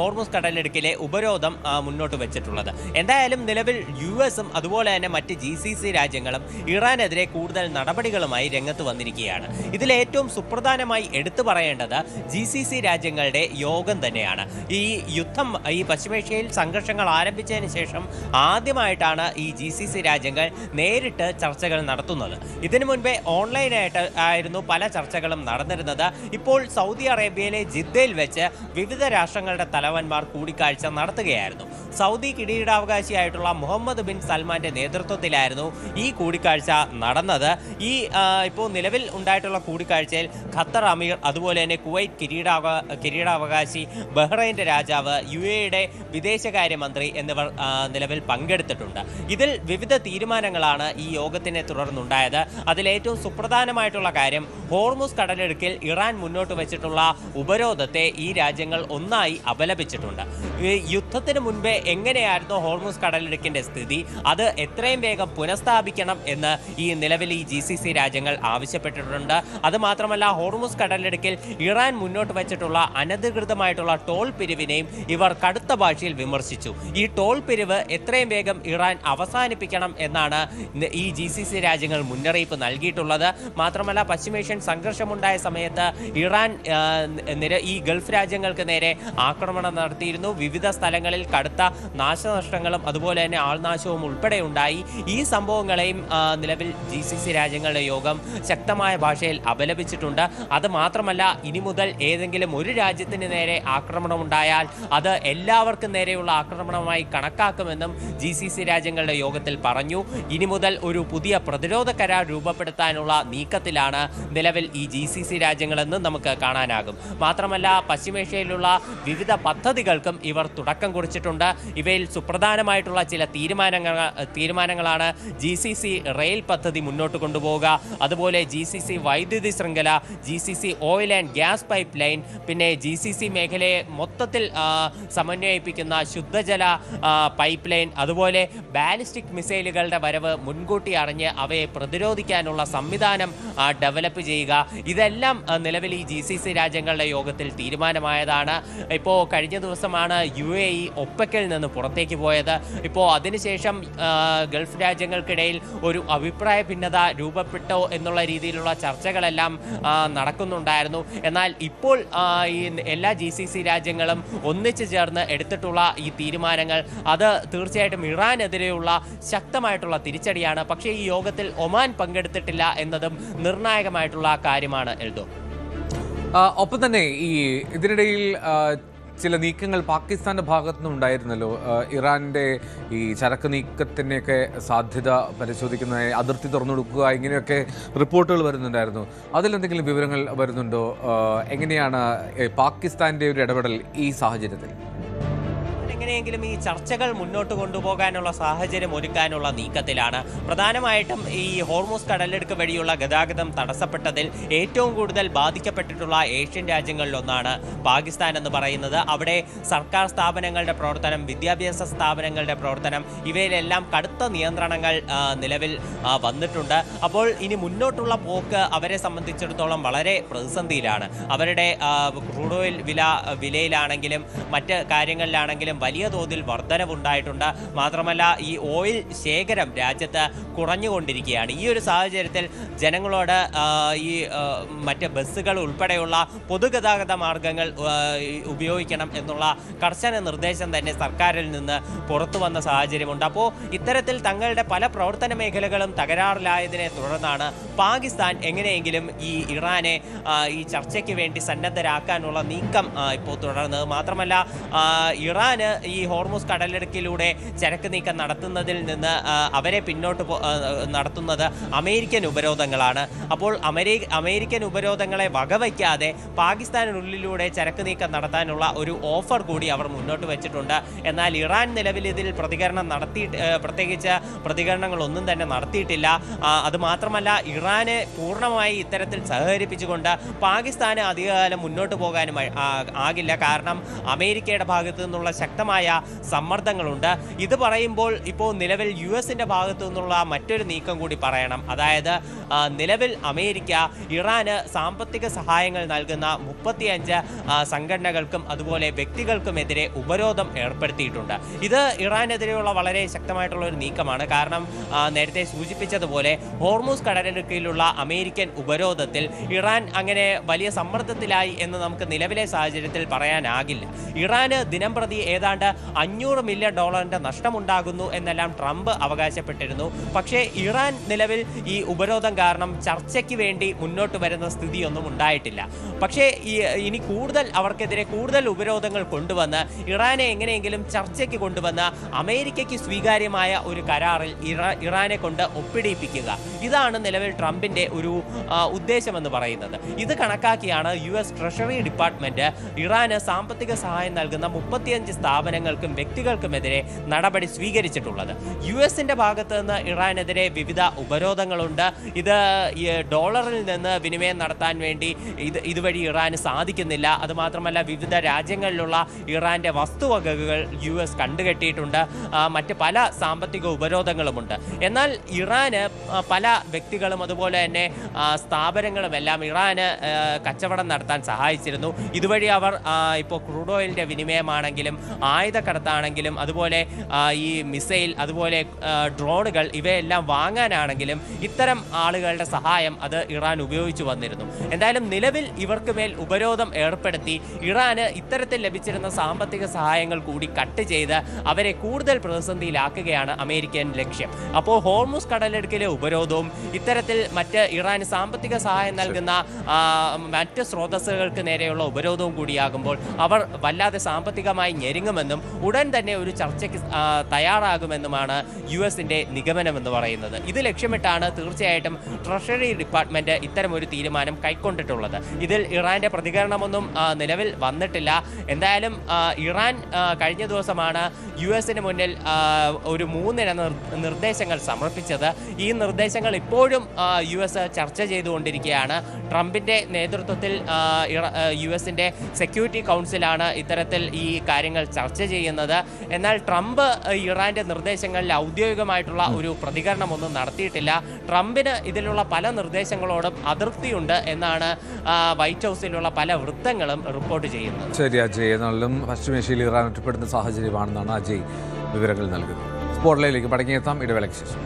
ഹോർമുസ് കടലിടുക്കിലെ ഉപരോധം മുന്നോട്ട് വെച്ചിട്ടുള്ളത്. എന്തായാലും നിലവിൽ US-ഉം അതുപോലെ തന്നെ മറ്റ് GCC രാജ്യങ്ങളും ഇറാനെതിരെ കൂടുതൽ നടപടികളുമായി രംഗത്ത് വന്നിരിക്കുകയാണ്. ഇതിൽ ഏറ്റവും സുപ്രധാനമായി എടുത്തു പറയേണ്ടത് GCC രാജ്യങ്ങളുടെ യോഗം തന്നെയാണ്. ഈ യുദ്ധം, ഈ പശ്ചിമേഷ്യയിൽ സംഘർഷങ്ങൾ ആരംഭിച്ചതിന് ശേഷം ആദ്യമായിട്ടാണ് ഈ GCC രാജ്യങ്ങൾ നേരിട്ട് ചർച്ചകൾ നടത്തുന്നത്. ഇതിനു മുൻപേ ഓൺലൈനായിട്ട് ആയിരുന്നു പല ചർച്ചകളും നടന്നിരുന്നത്. ഇപ്പോൾ സൗദി അറേബ്യയിലെ ജിദ്ദയിൽ വെച്ച് വിവിധ രാഷ്ട്രങ്ങളുടെ തലവന്മാർ കൂടിക്കാഴ്ച നടത്തുകയായിരുന്നു. സൗദി കിരീടാവകാശിയായിട്ടുള്ള മുഹമ്മദ് ബിൻ സൽമാന്റെ നേതൃത്വത്തിലായിരുന്നു ഈ കൂടിക്കാഴ്ച നടന്നത്. ഈ ഇപ്പോൾ നിലവിൽ ഉണ്ടായിട്ടുള്ള കൂടിക്കാഴ്ചയിൽ ഖത്തർ അമീർ, അതുപോലെ തന്നെ കുവൈറ്റ് കിരീടാവകാശി, ബഹ്റൈൻ്റെ രാജാവ്, UAE-യുടെ വിദേശകാര്യമന്ത്രി എന്നിവർ നിലവിൽ പങ്കെടുത്തിട്ടുണ്ട്. ഇതിൽ വിവിധ തീരുമാനങ്ങളാണ് ഈ യോഗത്തിനെ തുടർന്നുണ്ടായത്. അതിലേറ്റവും സുപ്രധാനമായിട്ടുള്ള കാര്യം ഹോർമുസ് കടലിടുക്കിൽ ഇറാൻ മുന്നോട്ട് വെച്ചിട്ടുള്ള ഉപരോധത്തെ ഈ രാജ്യങ്ങൾ ഒന്നായി അപലപിച്ചിട്ടുണ്ട്. യുദ്ധത്തിന് മുൻപേ എങ്ങനെയായിരുന്നു ഹോർമുസ് കടലിടുക്കിന്റെ സ്ഥിതി, അത് എത്രയും വേഗം പുനഃസ്ഥാപിക്കണം എന്ന് ഈ നിലവിൽ ഈ GCC രാജ്യങ്ങൾ ആവശ്യപ്പെട്ടിട്ടുണ്ട്. അതുമാത്രമല്ല, ഹോർമുസ് കടലിടുക്കിൽ ഇറാൻ മുന്നോട്ട് വെച്ചിട്ടുള്ള അനധികൃതമായിട്ടുള്ള ടോൾ പിരിവിനെയും ഇവർ കടുത്ത ഭാഷയിൽ വിമർശിച്ചു. ഈ ടോൾ പിരിവ് എത്രയും വേഗം ഇറാൻ അവസാനിപ്പിക്കണം എന്നാണ് ഈ GCC രാജ്യങ്ങൾ മുന്നറിയിപ്പ് നൽകിയിട്ടുള്ളത്. മാത്രമല്ല, പശ്ചിമേഷ്യൻ സംഘർഷമുണ്ടായ സമയത്ത് ഇറാൻ ഈ ഗൾഫ് രാജ്യങ്ങൾക്ക് നേരെ ആക്രമണം നടത്തിയിരുന്നു. വിവിധ സ്ഥലങ്ങളിൽ കടുത്ത നാശനഷ്ടങ്ങളും അതുപോലെ തന്നെ ആൾനാശവും ഉൾപ്പെടെ ഉണ്ടായി. ഈ സംഭവങ്ങളെയും നിലവിൽ GCC രാജ്യങ്ങളുടെ യോഗം ശക്തമായ ഭാഷയിൽ അപലപിച്ചിട്ടുണ്ട്. അത് മാത്രമല്ല, ഇനി മുതൽ ഏതെങ്കിലും ഒരു രാജ്യത്തിന് നേരെ ആക്രമണം ഉണ്ടായാൽ അത് എല്ലാവർക്കും നേരെയുള്ള ആക്രമണമായി കണക്കാക്കുമെന്നും GCC രാജ്യങ്ങളുടെ യോഗത്തിൽ പറഞ്ഞു. ഇനി മുതൽ ഒരു പുതിയ പ്രതിരോധ കരാർ രൂപപ്പെടുത്താനുള്ള നീക്കത്തിലാണ് നിലവിൽ ഈ GCC രാജ്യങ്ങളെന്ന് നമുക്ക് കാണാനാകും. മാത്രമല്ല, പശ്ചിമേഷ്യയിലുള്ള വിവിധ പദ്ധതികൾക്കും ഇവർ തുടക്കം കുറിച്ചിട്ടുണ്ട്. ഇവയിൽ സുപ്രധാനമായിട്ടുള്ള ചില തീരുമാനങ്ങളാണ് GCC റെയിൽ പദ്ധതി മുന്നോട്ട് കൊണ്ടുപോവുക, അതുപോലെ GCC വൈദ്യുതി ശൃംഖല, GCC oil and gas pipe line, പിന്നെ GCC മേഖലയെ മൊത്തത്തിൽ സമന്വയിപ്പിക്കുന്ന ശുദ്ധജല പൈപ്പ് ലൈൻ, അതുപോലെ ബാലിസ്റ്റിക് മിസൈലുകളുടെ വരവ് മുൻകൂട്ടി അറിഞ്ഞ് അവയെ പ്രതിരോധിക്കാനുള്ള സംവിധാനം ഡെവലപ്പ് ചെയ്യുക. ഇതെല്ലാം നിലവിൽ ഈ GCC രാജ്യങ്ങളുടെ യോഗത്തിൽ തീരുമാനമായതാണ്. ഇപ്പോൾ കഴിഞ്ഞ ദിവസമാണ് UAE ഒപ്പക്കിൽ നിന്ന് പുറത്തേക്ക് പോയത്. ഇപ്പോൾ അതിനുശേഷം ഗൾഫ് രാജ്യങ്ങൾക്കിടയിൽ ഒരു അഭിപ്രായ ഭിന്നത രൂപപ്പെട്ടോ എന്നുള്ള രീതിയിലുള്ള ചർച്ചകളെല്ലാം നടക്കുന്നുണ്ടായിരുന്നു. എന്നാൽ ഇപ്പോൾ ഈ എല്ലാ GCC രാജ്യങ്ങളും ഒന്നിച്ചു ചേർന്ന് എടുത്തിട്ടുള്ള ഈ തീരുമാനങ്ങൾ അത് തീർച്ചയായിട്ടും ഇറാനെതിരെയുള്ള ശക്തമായിട്ടുള്ള തിരിച്ചടിയാണ്. പക്ഷേ ഈ യോഗത്തിൽ ഒമാൻ പങ്കെടുത്തിട്ടില്ല എന്നതും നിർണായകമായിട്ടുള്ള കാര്യമാണ്. എൽദോ, ഒപ്പം തന്നെ ഈ ഇതിനിടയിൽ ചില നീക്കങ്ങൾ പാകിസ്ഥാന്റെ ഭാഗത്തു നിന്നുണ്ടായിരുന്നല്ലോ. ഇറാന്റെ ഈ ചരക്ക് നീക്കത്തിൻ്റെയൊക്കെ സാധ്യത പരിശോധിക്കുന്ന, അതിർത്തി തുറന്നു കൊടുക്കുക, ഇങ്ങനെയൊക്കെ റിപ്പോർട്ടുകൾ വരുന്നുണ്ടായിരുന്നു. അതിലെന്തെങ്കിലും വിവരങ്ങൾ വരുന്നുണ്ടോ? എങ്ങനെയാണ് പാകിസ്ഥാന്റെ ഒരു ഇടപെടൽ ഈ സാഹചര്യത്തിൽ? എങ്ങനെയെങ്കിലും ഈ ചർച്ചകൾ മുന്നോട്ട് കൊണ്ടുപോകാനുള്ള സാഹചര്യം ഒരുക്കാനുള്ള നീക്കത്തിലാണ്. പ്രധാനമായിട്ടും ഈ ഹോർമുസ് കടലെടുക്ക് വഴിയുള്ള ഗതാഗതം തടസ്സപ്പെട്ടതിൽ ഏറ്റവും കൂടുതൽ ബാധിക്കപ്പെട്ടിട്ടുള്ള ഏഷ്യൻ രാജ്യങ്ങളിലൊന്നാണ് പാകിസ്ഥാൻ എന്ന് പറയുന്നത്. അവിടെ സർക്കാർ സ്ഥാപനങ്ങളുടെ പ്രവർത്തനം, വിദ്യാഭ്യാസ സ്ഥാപനങ്ങളുടെ പ്രവർത്തനം, ഇവയിലെല്ലാം കടുത്ത നിയന്ത്രണങ്ങൾ നിലവിൽ വന്നിട്ടുണ്ട്. അപ്പോൾ ഇനി മുന്നോട്ടുള്ള പോക്ക് അവരെ സംബന്ധിച്ചിടത്തോളം വളരെ പ്രതിസന്ധിയിലാണ്. അവരുടെ ക്രൂഡ് ഓയിൽ വിലയിലാണെങ്കിലും മറ്റ് കാര്യങ്ങളിലാണെങ്കിലും വലിയ തോതിൽ വർധനവുണ്ടായിട്ടുണ്ട്. മാത്രമല്ല, ഈ ഓയിൽ ശേഖരം രാജ്യത്ത് കുറഞ്ഞുകൊണ്ടിരിക്കുകയാണ്. ഈ ഒരു സാഹചര്യത്തിൽ ജനങ്ങളോട് ഈ മറ്റ് ബസ്സുകൾ ഉൾപ്പെടെയുള്ള പൊതുഗതാഗത മാർഗങ്ങൾ ഉപയോഗിക്കണം എന്നുള്ള കർശന നിർദ്ദേശം തന്നെ സർക്കാരിൽ നിന്ന് പുറത്തു വന്ന സാഹചര്യമുണ്ട്. അപ്പോൾ ഇത്തരത്തിൽ തങ്ങളുടെ പല പ്രവർത്തന മേഖലകളും തകരാറിലായതിനെ തുടർന്നാണ് പാകിസ്ഥാൻ എങ്ങനെയെങ്കിലും ഈ ഇറാനെ ഈ ചർച്ചയ്ക്ക് വേണ്ടി സന്നദ്ധരാക്കാനുള്ള നീക്കം ഇപ്പോൾ തുടർന്നത്. മാത്രമല്ല, ഇറാന് ഈ ഹോർമുസ് കടലിടുക്കിലൂടെ ചരക്ക് നീക്കം നടത്തുന്നതിൽ നിന്ന് അവരെ പിന്നോട്ട് നടത്തുന്നത് അമേരിക്കൻ ഉപരോധങ്ങളാണ്. അപ്പോൾ അമേരിക്കൻ ഉപരോധങ്ങളെ വകവയ്ക്കാതെ പാകിസ്ഥാനുള്ളിലൂടെ ചരക്ക് നീക്കം നടത്താനുള്ള ഒരു ഓഫർ കൂടി അവർ മുന്നോട്ട് വെച്ചിട്ടുണ്ട്. എന്നാൽ ഇറാൻ നിലവിൽ ഇതിൽ പ്രത്യേകിച്ച് പ്രതികരണങ്ങളൊന്നും തന്നെ നടത്തിയിട്ടില്ല. അതുമാത്രമല്ല, ഇറാനെ പൂർണ്ണമായി ഇത്തരത്തിൽ സഹകരിപ്പിച്ചുകൊണ്ട് പാകിസ്ഥാന് അധികകാലം മുന്നോട്ട് പോകാനും ആകില്ല. കാരണം അമേരിക്കയുടെ ഭാഗത്തു നിന്നുള്ള ശക്തമായ സമ്മർദ്ദങ്ങളുണ്ട്. ഇത് പറയുമ്പോൾ ഇപ്പോൾ നിലവിൽ US-ന്റെ ഭാഗത്തു നിന്നുള്ള മറ്റൊരു നീക്കം കൂടി പറയണം. അതായത് നിലവിൽ അമേരിക്ക ഇറാന് സാമ്പത്തിക സഹായങ്ങൾ നൽകുന്ന 35 സംഘടനകൾക്കും അതുപോലെ വ്യക്തികൾക്കുമെതിരെ ഉപരോധം ഏർപ്പെടുത്തിയിട്ടുണ്ട്. ഇത് ഇറാനെതിരെയുള്ള വളരെ ശക്തമായിട്ടുള്ള ഒരു നീക്കമാണ്. കാരണം നേരത്തെ സൂചിപ്പിച്ചതുപോലെ ഹോർമുസ് കടലിടുക്കിലുള്ള അമേരിക്കൻ ഉപരോധത്തിൽ ഇറാൻ അങ്ങനെ വലിയ സമ്മർദ്ദത്തിലായി എന്ന് നമുക്ക് നിലവിലെ സാഹചര്യത്തിൽ പറയാനാകില്ല. ഇറാന് ദിനംപ്രതി ഏതാണ്ട് ഏതാണ്ട് $500 മില്യൺ നഷ്ടമുണ്ടാകുന്നു എന്നെല്ലാം ട്രംപ് അവകാശപ്പെട്ടിരുന്നു. പക്ഷേ ഇറാൻ നിലവിൽ ഈ ഉപരോധം കാരണം ചർച്ചയ്ക്ക് വേണ്ടി മുന്നോട്ട് വരുന്ന സ്ഥിതിയൊന്നും ഉണ്ടായിട്ടില്ല. പക്ഷേ ഇനി അവർക്കെതിരെ കൂടുതൽ ഉപരോധങ്ങൾ കൊണ്ടുവന്ന് ഇറാനെ എങ്ങനെയെങ്കിലും ചർച്ചയ്ക്ക് കൊണ്ടുവന്ന് അമേരിക്കയ്ക്ക് സ്വീകാര്യമായ ഒരു കരാറിൽ ഇറാനെ കൊണ്ട് ഒപ്പിടിപ്പിക്കുക, ഇതാണ് നിലവിൽ ട്രംപിന്റെ ഒരു ഉദ്ദേശമെന്ന് പറയുന്നത്. ഇത് കണക്കാക്കിയാണ് US ട്രഷറി ഡിപ്പാർട്ട്മെന്റ് ഇറാന് സാമ്പത്തിക സഹായം നൽകുന്ന 35 സ്ഥാപനങ്ങൾക്കും വ്യക്തികൾക്കുമെതിരെ നടപടി സ്വീകരിച്ചിട്ടുള്ളത്. US-ന്റെ ഭാഗത്ത് നിന്ന് ഇറാനെതിരെ വിവിധ ഉപരോധങ്ങളുണ്ട്. ഇത് ഡോളറിൽ നിന്ന് വിനിമയം നടത്താൻ വേണ്ടി ഇതുവഴി ഇറാന് സാധിക്കുന്നില്ല. അതുമാത്രമല്ല, വിവിധ രാജ്യങ്ങളിലുള്ള ഇറാന്റെ വസ്തുവകകൾ US കണ്ടുകെട്ടിയിട്ടുണ്ട്. മറ്റ് പല സാമ്പത്തിക ഉപരോധങ്ങളുമുണ്ട്. എന്നാൽ ഇറാന് പല വ്യക്തികളും അതുപോലെ തന്നെ സ്ഥാപനങ്ങളുമെല്ലാം ഇറാന് കച്ചവടം നടത്താൻ സഹായിച്ചിരുന്നു. ഇതുവഴി അവർ ഇപ്പോൾ ക്രൂഡ് ഓയിലിൻ്റെ വിനിമയമാണെങ്കിലും ആയുധക്കടത്താണെങ്കിലും അതുപോലെ ഈ മിസൈൽ അതുപോലെ ഡ്രോണുകൾ ഇവയെല്ലാം വാങ്ങാനാണെങ്കിലും ഇത്തരം ആളുകളുടെ സഹായം അത് ഇറാൻ ഉപയോഗിച്ചു വന്നിരുന്നു. എന്തായാലും നിലവിൽ ഇവർക്ക് മേൽ ഉപരോധം ഏർപ്പെടുത്തി ഇറാന് ഇത്തരത്തിൽ ലഭിച്ചിരുന്ന സാമ്പത്തിക സഹായങ്ങൾ കൂടി കട്ട് ചെയ്ത് അവരെ കൂടുതൽ പ്രതിസന്ധിയിലാക്കുകയാണ് അമേരിക്കൻ ലക്ഷ്യം. അപ്പോൾ ഹോർമുസ് കടലിടുക്കിലെ ഉപരോധവും ഇത്തരത്തിൽ മറ്റ് ഇറാന് സാമ്പത്തിക സഹായം നൽകുന്ന മറ്റ് സ്രോതസ്സുകൾക്ക് നേരെയുള്ള ഉപരോധവും കൂടിയാകുമ്പോൾ അവർ വല്ലാതെ സാമ്പത്തികമായി ഞെരുങ്ങുമെന്നും ഉടൻ തന്നെ ഒരു ചർച്ചയ്ക്ക് തയ്യാറാകുമെന്നുമാണ് US-ന്റെ നിഗമനമെന്ന് പറയുന്നത്. ഇത് ലക്ഷ്യമിട്ടാണ് തീർച്ചയായിട്ടും ട്രഷറി ഡിപ്പാർട്ട്മെന്റ് ഇത്തരമൊരു തീരുമാനം കൈക്കൊണ്ടിട്ടുള്ളത്. ഇതിൽ ഇറാന്റെ പ്രതികരണമൊന്നും നിലവിൽ വന്നിട്ടില്ല. എന്തായാലും ഇറാൻ കഴിഞ്ഞ ദിവസമാണ് US-ന് മുന്നിൽ ഒരു 3 നിർദ്ദേശങ്ങൾ സമർപ്പിച്ചത്. ഈ നിർദ്ദേശങ്ങൾ ഇപ്പോഴും US ചർച്ച ചെയ്തുകൊണ്ടിരിക്കുകയാണ്. ട്രംപിന്റെ നേതൃത്വത്തിൽ US-ന്റെ സെക്യൂരിറ്റി കൗൺസിലാണ് ഇത്തരത്തിൽ ഈ കാര്യങ്ങൾ ചർച്ച ചെയ്യുന്നത്. എന്നാൽ ട്രംപ് ഇറാന്റെ നിർദ്ദേശങ്ങളിൽ ഔദ്യോഗികമായിട്ടുള്ള ഒരു പ്രതികരണമൊന്നും നടത്തിയിട്ടില്ല. ട്രംപിന് ഇതിലുള്ള പല നിർദ്ദേശങ്ങളോടും അതൃപ്തിയുണ്ട് എന്നാണ് വൈറ്റ് ഹൗസിലുള്ള പല വൃത്തങ്ങളും റിപ്പോർട്ട് ചെയ്യുന്നത്. ശരി അജയ്, എന്നാലും പശ്ചിമേഷ്യയിൽ ഇറാൻ ഒറ്റപ്പെടുന്ന സാഹചര്യമാണെന്നാണ് അജയ് വിവരങ്ങൾ നൽകുന്നത്. സ്പോട്ട്ലൈറ്റിലേക്ക് മടങ്ങിയെത്താം ഇടവേളയ്ക്ക് ശേഷം.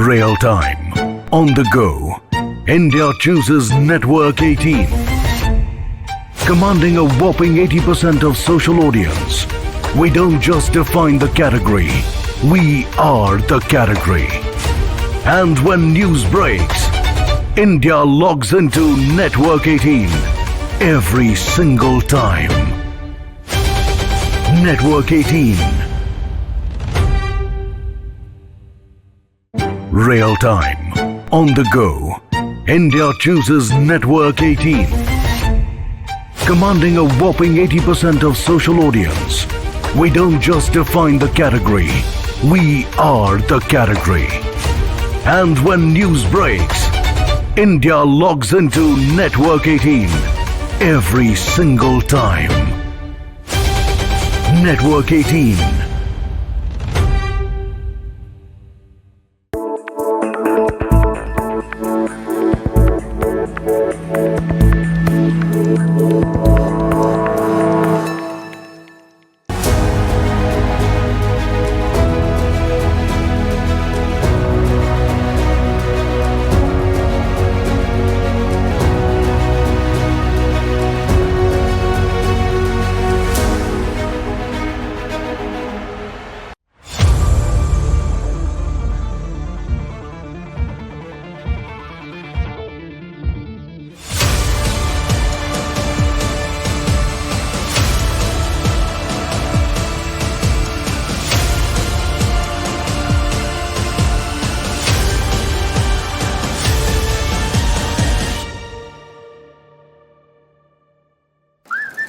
Real time, on the go, India chooses Network 18. Commanding a whopping 80% of social audience, we don't just define the category, we are the category. And when news breaks, India logs into Network 18 every single time. Network 18. Real time, on the go, India chooses Network 18. Commanding a whopping 80% of social audience, we don't just define the category, we are the category. And when news breaks, India logs into Network 18 every single time. Network 18.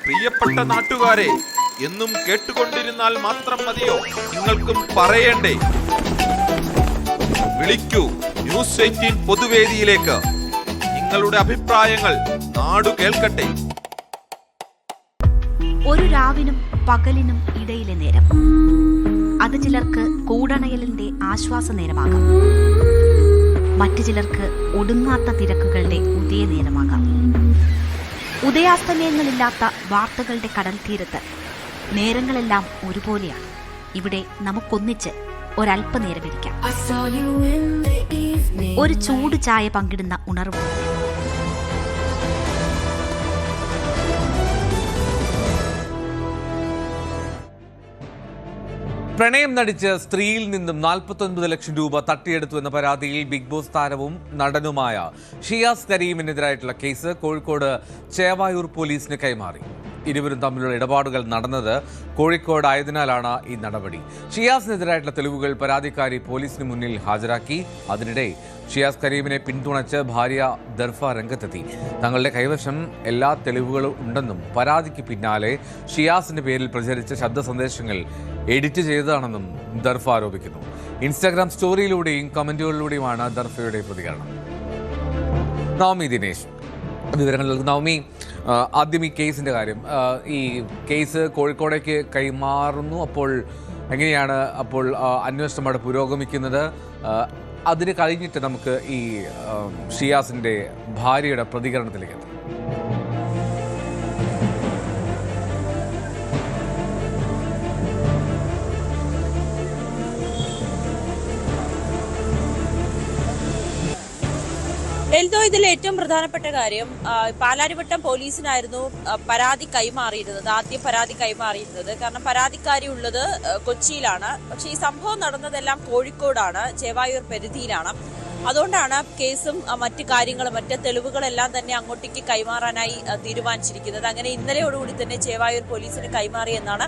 പ്രിയപ്പെട്ട നാട്ടുകാരെ, എന്നും കേട്ടുകൊണ്ടിരുന്നാൽ മാത്രം മതിയോ? നിങ്ങൾക്കും പറയണ്ടേ? വിളിക്കൂ news 18 പൊതുവേദിയിലേക്ക്. നിങ്ങളുടെ അഭിപ്രായങ്ങൾ നാടു കേൾക്കട്ടെ. ഒരു രാവിനും പകലിനും ഇടയിലെ നേരം, അത് ചിലർക്ക് കൂടണയലിന്റെ ആശ്വാസ നേരമാകാം, മറ്റു ചിലർക്ക് ഒടുങ്ങാത്ത തിരക്കുകളുടെ ഉദയനേരമാകാം. ഉദയാസ്തമയങ്ങളില്ലാത്ത വാർത്തകളുടെ കടൽ തീരത്ത് നേരങ്ങളെല്ലാം ഒരുപോലെയാണ്. ഇവിടെ നമുക്കൊന്നിച്ച് ഒരല്പനേരം ഇരിക്കാം. ഒരു ചൂട് ചായ പങ്കിടുന്ന ഉണർവ്, പ്രണയം നടിച്ച് സ്ത്രീയിൽ നിന്നും 49 ലക്ഷം രൂപ തട്ടിയെടുത്തു എന്ന പരാതിയിൽ ബിഗ് ബോസ് താരവും നടനുമായ ഷിയാസ് കരീമിനെതിരായിട്ടുള്ള കേസ് കോഴിക്കോട് ചേവായൂർ പോലീസിന് കൈമാറി. ഇരുവരും തമ്മിലുള്ള ഇടപാടുകൾ നടന്നത് കോഴിക്കോട് ആയതിനാലാണ് ഈ നടപടി. ഷിയാസിനെതിരായിട്ടുള്ള തെളിവുകൾ പരാതിക്കാരി പോലീസിന് മുന്നിൽ ഹാജരാക്കി. അതിനിടെ ഷിയാസ് കരീമിനെ പിന്തുണച്ച് ഭാര്യ ദർഫ രംഗത്തെത്തി. തങ്ങളുടെ കൈവശം എല്ലാ തെളിവുകളും ഉണ്ടെന്നും പരാതിക്ക് പിന്നാലെ ഷിയാസിന്റെ പേരിൽ പ്രചരിച്ച ശബ്ദ സന്ദേശങ്ങൾ എഡിറ്റ് ചെയ്തതാണെന്നും ദർഫ ആരോപിക്കുന്നു. ഇൻസ്റ്റാഗ്രാം സ്റ്റോറിയിലൂടെയും കമന്റുകളിലൂടെയുമാണ് ദർഫയുടെ പ്രതികരണം. നവമി ദിനേശ് വിവരങ്ങൾ നൽകും. നവമി, ആദ്യം ഈ കേസിന്റെ കാര്യം, ഈ കേസ് കോഴിക്കോടേക്ക് കൈമാറുന്നു. അപ്പോൾ എങ്ങനെയാണ് അന്വേഷണം അവിടെ പുരോഗമിക്കുന്നത്? അതിന് കഴിഞ്ഞിട്ട് നമുക്ക് ഈ ഷിയാസിന്റെ ഭാര്യയുടെ പ്രതികരണത്തിലേക്ക് എത്താം. എൽദോ, ഇതിൽ ഏറ്റവും പ്രധാനപ്പെട്ട കാര്യം, പാലാരിവട്ടം പോലീസിനായിരുന്നു പരാതി കൈമാറിയിരുന്നത്. ആദ്യം പരാതി കൈമാറിയിരുന്നത് കാരണം പരാതിക്കാരി ഉള്ളത് കൊച്ചിയിലാണ്. പക്ഷേ ഈ സംഭവം നടന്നതെല്ലാം കോഴിക്കോടാണ്, ചേവായൂർ പരിധിയിലാണ്. അതുകൊണ്ടാണ് കേസും മറ്റു കാര്യങ്ങളും മറ്റ് തെളിവുകളെല്ലാം തന്നെ അങ്ങോട്ടേക്ക് കൈമാറാനായി തീരുമാനിച്ചിരിക്കുന്നത്. അങ്ങനെ ഇന്നലെയോടുകൂടി തന്നെ ചേവായൂർ പോലീസിന് കൈമാറി എന്നാണ്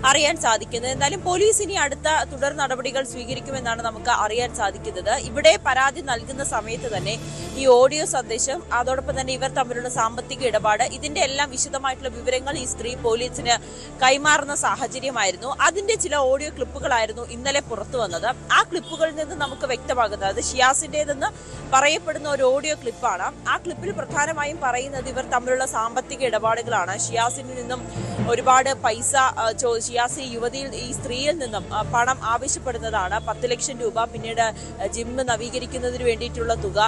അറിയാൻ സാധിക്കുന്നത്. എന്തായാലും പോലീസ് ഇനി അടുത്ത തുടർ നടപടികൾ സ്വീകരിക്കുമെന്നാണ് നമുക്ക് അറിയാൻ സാധിക്കുന്നത്. ഇവിടെ പരാതി നൽകുന്ന സമയത്ത് തന്നെ ഈ ഓഡിയോ സന്ദേശം, അതോടൊപ്പം തന്നെ ഇവർ തമ്മിലുള്ള സാമ്പത്തിക ഇടപാട്, ഇതിന്റെ എല്ലാം വിശദമായിട്ടുള്ള വിവരങ്ങൾ ഈ സ്ത്രീ പോലീസിന് കൈമാറുന്ന സാഹചര്യമായിരുന്നു. അതിന്റെ ചില ഓഡിയോ ക്ലിപ്പുകളായിരുന്നു ഇന്നലെ പുറത്തു വന്നത്. ആ ക്ലിപ്പുകളിൽ നിന്ന് നമുക്ക് വ്യക്തമാകുന്നത്, അത് ഷിയാസിന്റേതെന്ന് പറയപ്പെടുന്ന ഒരു ഓഡിയോ ക്ലിപ്പാണ്. ആ ക്ലിപ്പിൽ പ്രധാനമായും പറയുന്നത് ഇവർ തമ്മിലുള്ള സാമ്പത്തിക ഇടപാടുകളാണ്. ഷിയാസിൽ നിന്നും ഒരുപാട് പൈസ ഷിയാസ് ഈ സ്ത്രീയിൽ നിന്നും പണം ആവശ്യപ്പെടുന്നതാണ്. 10 ലക്ഷം രൂപ, പിന്നീട് ജിമ്മ് നവീകരിക്കുന്നതിന് വേണ്ടിയിട്ടുള്ള തുക,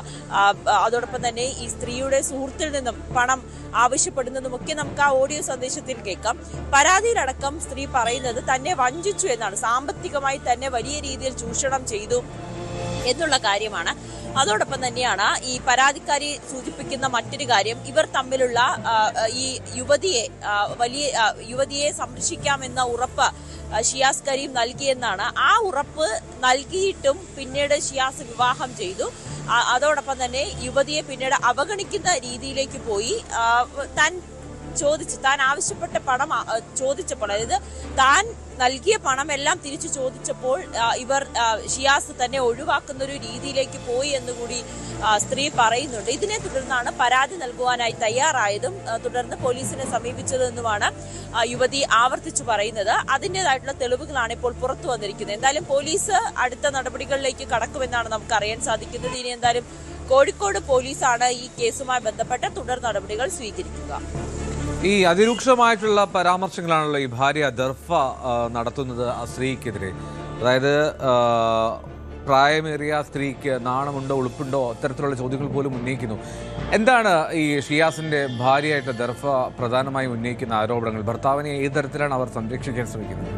അതോടൊപ്പം തന്നെ ഈ സ്ത്രീയുടെ സുഹൃത്തിൽ നിന്നും പണം ആവശ്യപ്പെടുന്നതുമൊക്കെ നമുക്ക് ആ ഓഡിയോ സന്ദേശത്തിൽ കേൾക്കാം. പരാതിയിലടക്കം സ്ത്രീ പറയുന്നത് തന്നെ വഞ്ചിച്ചു എന്നാണ്, സാമ്പത്തികമായി തന്നെ വലിയ രീതിയിൽ ചൂഷണം ചെയ്തു എന്നുള്ള കാര്യമാണ്. അതോടൊപ്പം തന്നെയാണ് ഈ പരാതിക്കാരി സൂചിപ്പിക്കുന്ന മറ്റൊരു കാര്യം, ഇവർ തമ്മിലുള്ള ഈ യുവതിയെ സംരക്ഷിക്കാമെന്ന ഉറപ്പ് ഷിയാസ് കരീം നൽകിയെന്നാണ്. ആ ഉറപ്പ് നൽകിയിട്ടും പിന്നീട് ഷിയാസ് വിവാഹം ചെയ്തു. അതോടൊപ്പം തന്നെ യുവതിയെ പിന്നീട് അവഗണിക്കുന്ന രീതിയിലേക്ക് പോയി. താൻ ആവശ്യപ്പെട്ട പണം ചോദിച്ചപ്പോൾ, അതായത് താൻ നൽകിയ പണമെല്ലാം തിരിച്ചു ചോദിച്ചപ്പോൾ ഷിയാസ് തന്നെ ഒഴിവാക്കുന്ന ഒരു രീതിയിലേക്ക് പോയി എന്നുകൂടി സ്ത്രീ പറയുന്നുണ്ട്. ഇതിനെ തുടർന്നാണ് പരാതി നൽകുവാനായി തയ്യാറായതും തുടർന്ന് പോലീസിനെ സമീപിച്ചതെന്നുമാണ് യുവതി ആവർത്തിച്ചു പറയുന്നത്. അതിൻ്റെതായിട്ടുള്ള തെളിവുകളാണ് ഇപ്പോൾ പുറത്തു വന്നിരിക്കുന്നത്. എന്തായാലും പോലീസ് അടുത്ത നടപടികളിലേക്ക് കടക്കുമെന്നാണ് നമുക്ക് അറിയാൻ സാധിക്കുന്നത്. ഇനി എന്തായാലും കോഴിക്കോട് പോലീസാണ് ഈ കേസുമായി ബന്ധപ്പെട്ട തുടർ നടപടികൾ സ്വീകരിക്കുക. ഈ അതിരൂക്ഷമായിട്ടുള്ള പരാമർശങ്ങളാണല്ലോ ഈ ഭാര്യ ദർഫ നടത്തുന്നത് ആ സ്ത്രീക്കെതിരെ. അതായത് പ്രായമേറിയ സ്ത്രീക്ക് നാണമുണ്ടോ ഉളുപ്പുണ്ടോ അത്തരത്തിലുള്ള ചോദ്യങ്ങൾ പോലും ഉന്നയിക്കുന്നു. എന്താണ് ഈ ഷിയാസിന്റെ ഭാര്യയായിട്ട് ദർഫ പ്രധാനമായും ഉന്നയിക്കുന്ന ആരോപണങ്ങൾ? ഭർത്താവിനെ ഏത് തരത്തിലാണ് അവർ സംരക്ഷിക്കാൻ ശ്രമിക്കുന്നത്?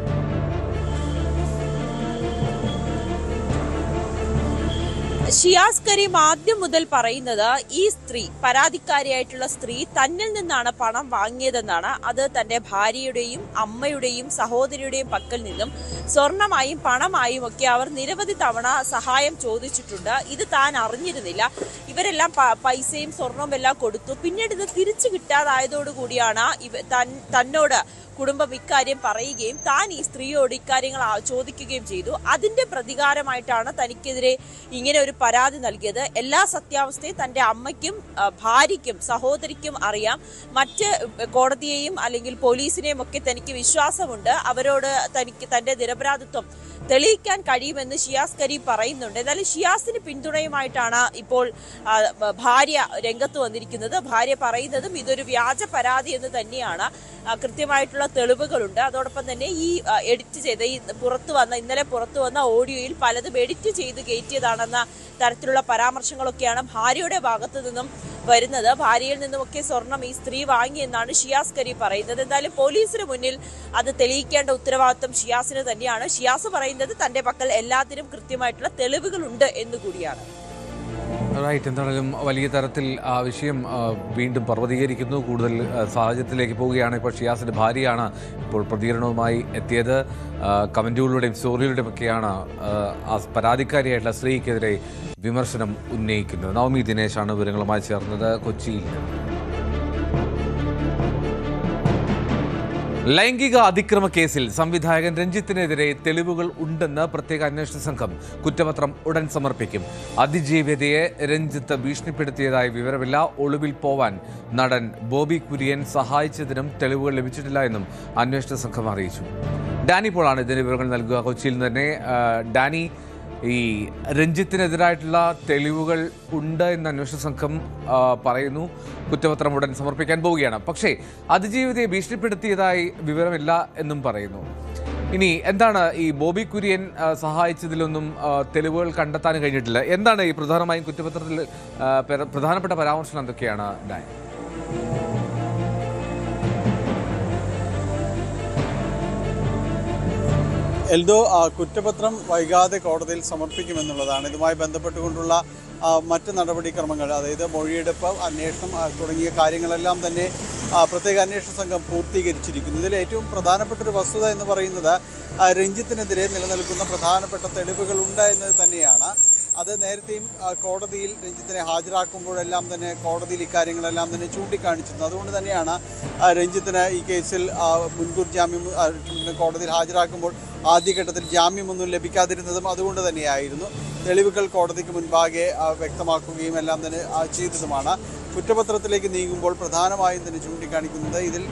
ഷിയാസ് കരീം ആദ്യം മുതൽ പറയുന്നത് ഈ സ്ത്രീ, പരാതിക്കാരിയായിട്ടുള്ള സ്ത്രീ തന്നിൽ നിന്നാണ് പണം വാങ്ങിയതെന്നാണ്. അത് തന്റെ ഭാര്യയുടെയും അമ്മയുടെയും സഹോദരിയുടെയും പക്കൽ നിന്നും സ്വർണമായും പണമായും ഒക്കെ അവർ നിരവധി തവണ സഹായം ചോദിച്ചിട്ടുണ്ട്. ഇത് താൻ അറിഞ്ഞിരുന്നില്ല. ഇവരെല്ലാം പൈസയും സ്വർണവും എല്ലാം കൊടുത്തു. പിന്നീട് ഇത് തിരിച്ചു കിട്ടാതായതോടുകൂടിയാണ് തന്നോട് കുടുംബം ഇക്കാര്യം പറയുകയും താൻ ഈ സ്ത്രീയോട് ഇക്കാര്യങ്ങൾ ചോദിക്കുകയും ചെയ്തു. അതിന്റെ പ്രതികാരമായിട്ടാണ് തനിക്കെതിരെ ഇങ്ങനെ ഒരു പരാതി നൽകിയത്. എല്ലാ സത്യാവസ്ഥയും തന്റെ അമ്മയ്ക്കും ഭാര്യയ്ക്കും സഹോദരിക്കും അറിയാം. മറ്റ് കോടതിയെയും അല്ലെങ്കിൽ പോലീസിനെയും ഒക്കെ തനിക്ക് വിശ്വാസമുണ്ട്. അവരോട് തനിക്ക് തന്റെ നിരപരാധിത്വം തെളിയിക്കാൻ കഴിയുമെന്ന് ഷിയാസ് കരീം പറയുന്നുണ്ട്. എന്നാലും ഷിയാസിന് പിന്തുണയുമായിട്ടാണ് ഇപ്പോൾ ഭാര്യ രംഗത്ത് വന്നിരിക്കുന്നത്. ഭാര്യ പറയുന്നതും ഇതൊരു വ്യാജ പരാതി എന്ന് തന്നെയാണ്. കൃത്യമായിട്ടുള്ള കൃത്യമായിട്ടുള്ള തെളിവുകളുണ്ട്. അതോടൊപ്പം തന്നെ ഈ എഡിറ്റ് ചെയ്ത ഇന്നലെ പുറത്തു വന്ന ഓഡിയോയിൽ പലതും എഡിറ്റ് ചെയ്ത് കയറ്റിയതാണെന്ന തരത്തിലുള്ള പരാമർശങ്ങളൊക്കെയാണ് ഭാര്യയുടെ ഭാഗത്തു നിന്നും വരുന്നത്. ഭാര്യയിൽ നിന്നുമൊക്കെ സ്വർണം ഈ സ്ത്രീ വാങ്ങിയെന്നാണ് ഷിയാസ് കരി പറയുന്നത്. എന്തായാലും പോലീസിന് മുന്നിൽ അത് തെളിയിക്കേണ്ട ഉത്തരവാദിത്വം ഷിയാസിന് തന്നെയാണ്. ഷിയാസ് പറയുന്നത് തന്റെ പക്കൽ എല്ലാത്തിനും കൃത്യമായിട്ടുള്ള തെളിവുകളുണ്ട് എന്നുകൂടിയാണ്. റൈറ്റ്. എന്താണെങ്കിലും വലിയ തരത്തിൽ ആ വിഷയം വീണ്ടും പർവ്വതീകരിക്കുന്നു. കൂടുതൽ സാഹചര്യത്തിലേക്ക് പോവുകയാണ്. ഇപ്പോൾ ഷിയാസിൻ്റെ ഭാര്യയാണ് ഇപ്പോൾ പ്രതികരണവുമായി എത്തിയത്. കമൻറ്റുകളിലൂടെയും സ്റ്റോറിയിലൂടെയും ഒക്കെയാണ് ആ പരാതിക്കാരിയായിട്ടുള്ള സ്ത്രീക്കെതിരെ വിമർശനം ഉന്നയിക്കുന്നത്. നവമി ദിനേശാണ് വിവരങ്ങളുമായി ചേർന്നത് കൊച്ചിയിൽ. ലൈംഗിക അതിക്രമ കേസിൽ സംവിധായകൻ രഞ്ജിത്തിനെതിരെ തെളിവുകൾ ഉണ്ടെന്ന് പ്രത്യേക അന്വേഷണ സംഘം കുറ്റപത്രം ഉടൻ സമർപ്പിക്കും. അതിജീവിതയെ രഞ്ജിത്ത് ഭീഷണിപ്പെടുത്തിയതായി വിവരമില്ല. ഒളിവിൽ പോവാൻ നടൻ ബോബി കുര്യൻ സഹായിച്ചതിനും തെളിവുകൾ ലഭിച്ചിട്ടില്ല എന്നും അന്വേഷണ സംഘം അറിയിച്ചു. ഡാനി പോളാണ് ഇതിന് വിവരങ്ങൾ നൽകുക. കൊച്ചിയിൽ നിന്ന് തന്നെ ഡാനി, ഈ രഞ്ജിത്തിനെതിരായിട്ടുള്ള തെളിവുകൾ ഉണ്ട് എന്ന് അന്വേഷണ സംഘം പറയുന്നു. കുറ്റപത്രം ഉടൻ സമർപ്പിക്കാൻ പോവുകയാണ്. പക്ഷേ അതിജീവിതയെ ഭീഷണിപ്പെടുത്തിയതായി വിവരമില്ല എന്നും പറയുന്നു. ഇനി എന്താണ് ഈ ബോബി കുര്യൻ സഹായിച്ചതിലൊന്നും തെളിവുകൾ കണ്ടെത്താൻ കഴിഞ്ഞിട്ടില്ല. എന്താണ് ഈ പ്രധാനമായും കുറ്റപത്രത്തിൽ പ്രധാനപ്പെട്ട പരാമർശം എന്തൊക്കെയാണ് ഡാനി? എൽദോ, കുറ്റപത്രം വൈകാതെ കോടതിയിൽ സമർപ്പിക്കുമെന്നുള്ളതാണ്. ഇതുമായി ബന്ധപ്പെട്ടുകൊണ്ടുള്ള മറ്റ് നടപടിക്രമങ്ങൾ, അതായത് മൊഴിയെടുപ്പ്, അന്വേഷണം തുടങ്ങിയ കാര്യങ്ങളെല്ലാം തന്നെ പ്രത്യേക അന്വേഷണ സംഘം പൂർത്തീകരിച്ചിരിക്കുന്നു. ഇതിൽ ഏറ്റവും പ്രധാനപ്പെട്ട ഒരു വസ്തുത എന്ന് പറയുന്നത് രഞ്ജിത്തിനെതിരെ നിലനിൽക്കുന്ന പ്രധാനപ്പെട്ട തെളിവുകളുണ്ട് എന്നത് തന്നെയാണ്. അത് നേരത്തെയും കോടതിയിൽ രഞ്ജിത്തിനെ ഹാജരാക്കുമ്പോഴെല്ലാം തന്നെ കോടതിയിൽ ഇക്കാര്യങ്ങളെല്ലാം തന്നെ ചൂണ്ടിക്കാണിച്ചിരുന്നു. അതുകൊണ്ട് തന്നെയാണ് രഞ്ജിത്തിന് ഈ കേസിൽ മുൻകൂർ ജാമ്യം കോടതിയിൽ ഹാജരാക്കുമ്പോൾ ആദ്യഘട്ടത്തിൽ ജാമ്യമൊന്നും ലഭിക്കാതിരുന്നതും അതുകൊണ്ട് തന്നെയായിരുന്നു. തെളിവുകൾ കോടതിക്ക് മുൻപാകെ വ്യക്തമാക്കുകയും എല്ലാം തന്നെ ചെയ്തതുമാണ്. കുറ്റപത്രത്തിലേക്ക് നീങ്ങുമ്പോൾ പ്രധാനമായും തന്നെ ചൂണ്ടിക്കാണിക്കുന്നത് ഇതിൽ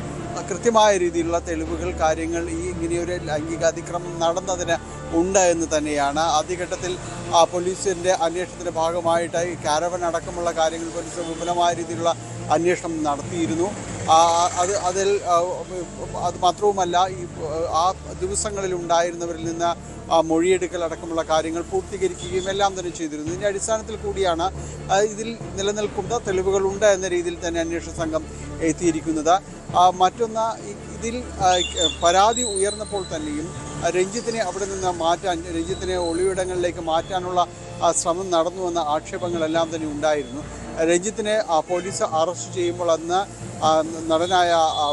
കൃത്യമായ രീതിയിലുള്ള തെളിവുകൾ, കാര്യങ്ങൾ ഈ ഇങ്ങനെയൊരു ലൈംഗിക അതിക്രമം നടന്നതിന് ഉണ്ട് എന്ന് തന്നെയാണ്. ആദ്യഘട്ടത്തിൽ പോലീസിൻ്റെ അന്വേഷണത്തിൻ്റെ ഭാഗമായിട്ട് ഈ കാരവൻ അടക്കമുള്ള കാര്യങ്ങൾ പോലീസ് വിപുലമായ രീതിയിലുള്ള അന്വേഷണം നടത്തിയിരുന്നു. അത് മാത്രവുമല്ല, ആ ദിവസങ്ങളിൽ ഉണ്ടായിരുന്നവരിൽ നിന്ന് മൊഴിയെടുക്കൽ അടക്കമുള്ള കാര്യങ്ങൾ പൂർത്തീകരിക്കുകയും എല്ലാം തന്നെ ചെയ്തിരുന്നു. ഇതിൻ്റെ അടിസ്ഥാനത്തിൽ കൂടിയാണ് ഇതിൽ നിലനിൽക്കുന്ന തെളിവുകളുണ്ട് എന്ന രീതിയിൽ തന്നെ അന്വേഷണ സംഘം എത്തിയിരിക്കുന്നത്. മറ്റൊന്ന്, ഇതിൽ പരാതി ഉയർന്നപ്പോൾ തന്നെയും രഞ്ജിത്തിനെ അവിടെ നിന്ന് മാറ്റാൻ, രഞ്ജിത്തിനെ ഒളിവിടങ്ങളിലേക്ക് മാറ്റാനുള്ള ശ്രമം നടന്നുവെന്ന ആക്ഷേപങ്ങളെല്ലാം തന്നെ ഉണ്ടായിരുന്നു. രഞ്ജിത്തിനെ പോലീസ് അറസ്റ്റ് ചെയ്യുമ്പോൾ അന്ന് നടനായ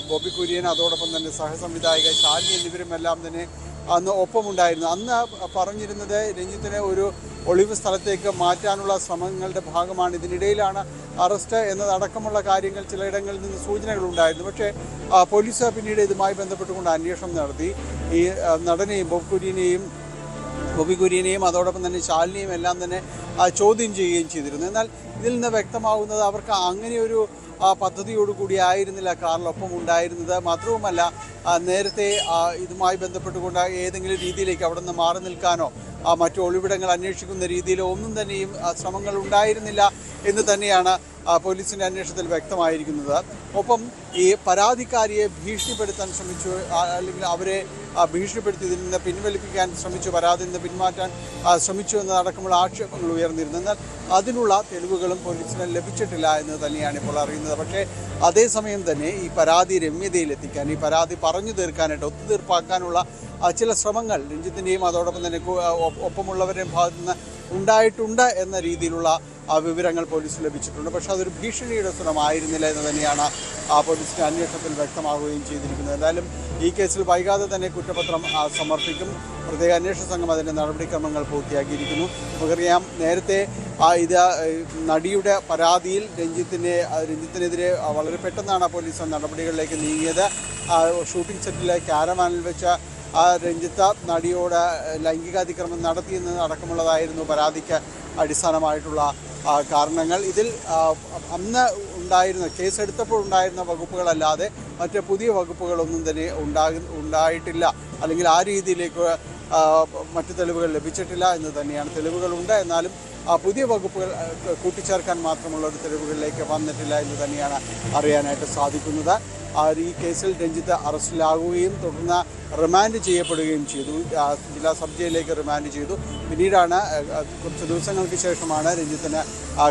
ബോബി കുര്യൻ, അതോടൊപ്പം തന്നെ സഹസംവിധായിക ശാലിനി എന്നിവരുമെല്ലാം തന്നെ അന്ന് ഒപ്പമുണ്ടായിരുന്നു. അന്ന് പറഞ്ഞിരുന്നത് രഞ്ജിത്തിനെ ഒരു ഒളിവ് സ്ഥലത്തേക്ക് മാറ്റാനുള്ള ശ്രമങ്ങളുടെ ഭാഗമാണ്, ഇതിനിടയിലാണ് അറസ്റ്റ് എന്നതടക്കമുള്ള കാര്യങ്ങൾ ചിലയിടങ്ങളിൽ നിന്ന് സൂചനകളുണ്ടായിരുന്നു. പക്ഷേ പോലീസ് പിന്നീട് ഇതുമായി ബന്ധപ്പെട്ടുകൊണ്ട് അന്വേഷണം നടത്തി. ഈ നടനെയും ബോബി കുര്യനെയും അതോടൊപ്പം തന്നെ ശാലിനിയും എല്ലാം തന്നെ ചോദ്യം ചെയ്യുകയും ചെയ്തിരുന്നു. എന്നാൽ ഇതിൽ നിന്ന് വ്യക്തമാകുന്നത് അവർക്ക് അങ്ങനെയൊരു പദ്ധതിയോടുകൂടി ആയിരുന്നില്ല കാറിലൊപ്പം ഉണ്ടായിരുന്നത്. മാത്രവുമല്ല, നേരത്തെ ഇതുമായി ബന്ധപ്പെട്ടുകൊണ്ട് ഏതെങ്കിലും രീതിയിലേക്ക് അവിടെ നിന്ന് മാറി നിൽക്കാനോ മറ്റു ഒളിവിടങ്ങൾ അന്വേഷിക്കുന്ന രീതിയിലോ ഒന്നും തന്നെയും ശ്രമങ്ങൾ ഉണ്ടായിരുന്നില്ല എന്ന് തന്നെയാണ് പോലീസിൻ്റെ അന്വേഷണത്തിൽ വ്യക്തമായിരിക്കുന്നത്. ഒപ്പം ഈ പരാതിക്കാരിയെ ഭീഷണിപ്പെടുത്താൻ ശ്രമിച്ചു, അല്ലെങ്കിൽ അവരെ ഭീഷണിപ്പെടുത്തിയതിൽ നിന്ന് പിൻവലിപ്പിക്കാൻ ശ്രമിച്ചു, പരാതിയിൽ നിന്ന് പിന്മാറ്റാൻ ശ്രമിച്ചു എന്നതടക്കമുള്ള ആക്ഷേപങ്ങൾ ഉയർന്നിരുന്നു. എന്നാൽ അതിനുള്ള തെളിവുകളും പോലീസിന് ലഭിച്ചിട്ടില്ല എന്ന് തന്നെയാണ് ഇപ്പോൾ അറിയുന്നത്. പക്ഷേ അതേസമയം തന്നെ ഈ പരാതി രമ്യതയിലെത്തിക്കാൻ, ഈ പരാതി പറഞ്ഞു തീർക്കാനായിട്ട്, ഒത്തുതീർപ്പാക്കാനുള്ള ചില ശ്രമങ്ങൾ രഞ്ജിത്തിൻ്റെയും അതോടൊപ്പം തന്നെ ഒപ്പമുള്ളവരുടെയും ഭാഗത്തു നിന്ന് ഉണ്ടായിട്ടുണ്ട് എന്ന രീതിയിലുള്ള വിവരങ്ങൾ പോലീസിന് ലഭിച്ചിട്ടുണ്ട്. പക്ഷേ അതൊരു ഭീഷണിയുടെ സ്വരമായിരുന്നില്ല എന്ന് തന്നെയാണ് പോലീസിൻ്റെ അന്വേഷണത്തിൽ വ്യക്തമാവുകയും ചെയ്തിരിക്കുന്നത്. എന്തായാലും ഈ കേസിൽ വൈകാതെ തന്നെ കുറ്റപത്രം സമർപ്പിക്കും. പ്രത്യേക അന്വേഷണ സംഘം അതിൻ്റെ നടപടിക്രമങ്ങൾ പൂർത്തിയാക്കിയിരിക്കുന്നു. നമുക്കറിയാം, നേരത്തെ ഇത് നടിയുടെ പരാതിയിൽ രഞ്ജിത്തിനെതിരെ വളരെ പെട്ടെന്നാണ് പോലീസ് നടപടികളിലേക്ക് നീങ്ങിയത്. ഷൂട്ടിംഗ് സെറ്റിലെ കാരവാനിൽ വെച്ച് രഞ്ജിത്ത് നടിയോട് ലൈംഗികാതിക്രമം നടത്തിയെന്ന് അടക്കമുള്ളതായിരുന്നു പരാതിക്ക് അടിസ്ഥാനമായിട്ടുള്ള കാരണങ്ങൾ. ഇതിൽ അന്ന് ഉണ്ടായിരുന്ന, കേസെടുത്തപ്പോൾ ഉണ്ടായിരുന്ന വകുപ്പുകളല്ലാതെ മറ്റ് പുതിയ വകുപ്പുകളൊന്നും തന്നെ ഉണ്ടായിട്ടില്ല, അല്ലെങ്കിൽ ആ രീതിയിലേക്ക് മറ്റു തെളിവുകൾ ലഭിച്ചിട്ടില്ല എന്ന് തന്നെയാണ്. തെളിവുകളുണ്ട്, എന്നാലും പുതിയ വകുപ്പുകൾ കൂട്ടിച്ചേർക്കാൻ മാത്രമുള്ള ഒരു തെളിവുകളിലേക്ക് വന്നിട്ടില്ല എന്ന് തന്നെയാണ് അറിയാനായിട്ട് സാധിക്കുന്നത്. ഈ കേസിൽ രഞ്ജിത്ത് അറസ്റ്റിലാകുകയും തുടർന്ന് റിമാൻഡ് ചെയ്യപ്പെടുകയും ചെയ്തു. ജില്ലാ സബ് ജയിലിലേക്ക് റിമാൻഡ് ചെയ്തു. പിന്നീടാണ് കുറച്ച് ദിവസങ്ങൾക്ക് ശേഷമാണ് രഞ്ജിത്തിന്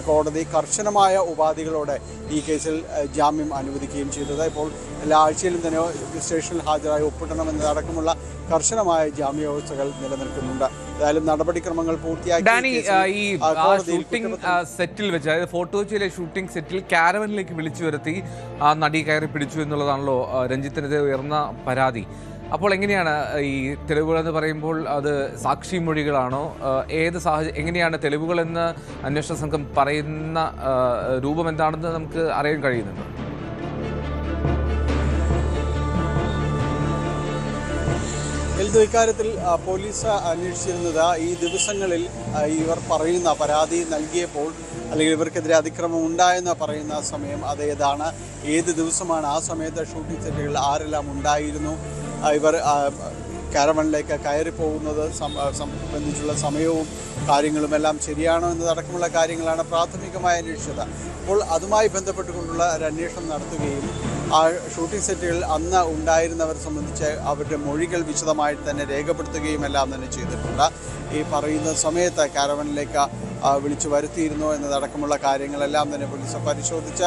കോടതി കർശനമായ ഉപാധികളോടെ ഈ കേസിൽ ജാമ്യം അനുവദിക്കുകയും ചെയ്തത്. ഇപ്പോൾ എല്ലാ ആഴ്ചയിലും തന്നെ സ്റ്റേഷനിൽ ഹാജരായി ഒപ്പിടണമെന്നതടക്കമുള്ള കർശനമായ ജാമ്യ വ്യവസ്ഥകൾ നിലനിൽക്കുന്നുണ്ട്. ഏതായാലും നടപടിക്രമങ്ങൾ പൂർത്തിയാക്കി ഈ ഷൂട്ടിംഗ് സെറ്റിൽ വെച്ച്, അതായത് ഫോർട്ട് കൊച്ചിയിലെ ഷൂട്ടിംഗ് സെറ്റിൽ കാരവനിലേക്ക് വിളിച്ചു വരുത്തി ആ നടി കയറി പിടിച്ചു എന്നുള്ളതാണല്ലോ രഞ്ജിത്തിനെതിരെ ഉയർന്ന പരാതി. അപ്പോൾ എങ്ങനെയാണ് ഈ തെളിവുകളെന്ന് പറയുമ്പോൾ അത് സാക്ഷി മൊഴികളാണോ, ഏത് എങ്ങനെയാണ് തെളിവുകളെന്ന് അന്വേഷണ സംഘം പറയുന്ന രൂപം എന്താണെന്ന് നമുക്ക് അറിയാൻ കഴിയുന്നുണ്ട്? ഇക്കാര്യത്തിൽ പോലീസ് അന്വേഷിച്ചിരുന്നത് ഈ ദിവസങ്ങളിൽ ഇവർ പറയുന്ന പരാതി നൽകിയപ്പോൾ അല്ലെങ്കിൽ ഇവർക്കെതിരെ അതിക്രമം ഉണ്ടായെന്ന് പറയുന്ന സമയം അതേതാണ്, ഏത് ദിവസമാണ്, ആ സമയത്ത് ഷൂട്ടിംഗ് സെറ്റുകളിൽ ആരെല്ലാം ഉണ്ടായിരുന്നു, ഇവർ കാരവനിലേക്ക് കയറി പോകുന്നത് സംബന്ധിച്ചുള്ള സമയവും കാര്യങ്ങളുമെല്ലാം ശരിയാണോ എന്നതടക്കമുള്ള കാര്യങ്ങളാണ് പ്രാഥമികമായി അന്വേഷിച്ചത്. അപ്പോൾ അതുമായി ബന്ധപ്പെട്ടുകൊണ്ടുള്ള ഒരു അന്വേഷണം നടത്തുകയും ആ ഷൂട്ടിംഗ് സെറ്റുകളിൽ അന്ന് ഉണ്ടായിരുന്നവർ സംബന്ധിച്ച് അവരുടെ മൊഴികൾ വിശദമായിട്ട് തന്നെ രേഖപ്പെടുത്തുകയും എല്ലാം തന്നെ ചെയ്തിട്ടുണ്ട്. ഈ പറയുന്ന സമയത്ത് കാരവനിലേക്ക് വിളിച്ചു വരുത്തിയിരുന്നോ എന്നതടക്കമുള്ള കാര്യങ്ങളെല്ലാം തന്നെ പോലീസ് പരിശോധിച്ച്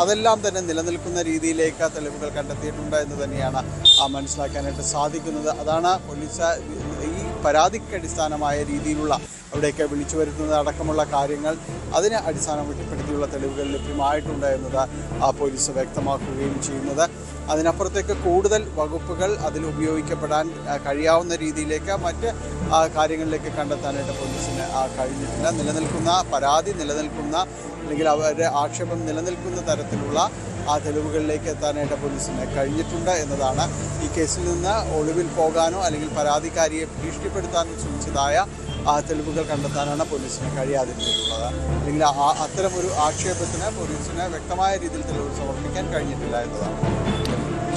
അതെല്ലാം തന്നെ നിലനിൽക്കുന്ന രീതിയിലേക്ക് തെളിവുകൾ കണ്ടെത്തിയിട്ടുണ്ട് എന്ന് തന്നെയാണ് മനസ്സിലാക്കാനായിട്ട് സാധിക്കുന്നത്. അതാണ് പോലീസ് ഈ പരാതിക്ക് അടിസ്ഥാനമായ രീതിയിലുള്ള അവിടേക്ക് വിളിച്ചു വരുത്തുന്നത് അടക്കമുള്ള കാര്യങ്ങൾ അതിനെ അടിസ്ഥാനപ്പെടുത്തിയുള്ള തെളിവുകൾ ലഭ്യമായിട്ടുണ്ട് എന്നത് പോലീസ് വ്യക്തമാക്കുകയും ചെയ്യുന്നത്. അതിനപ്പുറത്തേക്ക് കൂടുതൽ വകുപ്പുകൾ അതിൽ ഉപയോഗിക്കപ്പെടാൻ കഴിയാവുന്ന രീതിയിലേക്ക് മറ്റ് കാര്യങ്ങളിലേക്ക് കണ്ടെത്താനായിട്ട് പോലീസിന് കഴിഞ്ഞിട്ടില്ല. നിലനിൽക്കുന്ന പരാതി അല്ലെങ്കിൽ അവരുടെ ആക്ഷേപം നിലനിൽക്കുന്ന തരത്തിലുള്ള ആ തെളിവുകളിലേക്ക് എത്താനായിട്ട് പോലീസിന് കഴിഞ്ഞിട്ടുണ്ട് എന്നതാണ്. ഈ കേസിൽ നിന്ന് ഒളിവിൽ പോകാനോ അല്ലെങ്കിൽ പരാതിക്കാരിയെ ഭീഷണിപ്പെടുത്താനോ ശ്രമിച്ചതായ ആ തെളിവുകൾ കണ്ടെത്താനാണ് പോലീസിന് കഴിയാതിരുന്നിട്ടുള്ളത്. അല്ലെങ്കിൽ അത്തരമൊരു ആക്ഷേപത്തിന് പോലീസിന് വ്യക്തമായ രീതിയിൽ തെളിവുകൾ സമർപ്പിക്കാൻ കഴിഞ്ഞിട്ടില്ല എന്നതാണ്.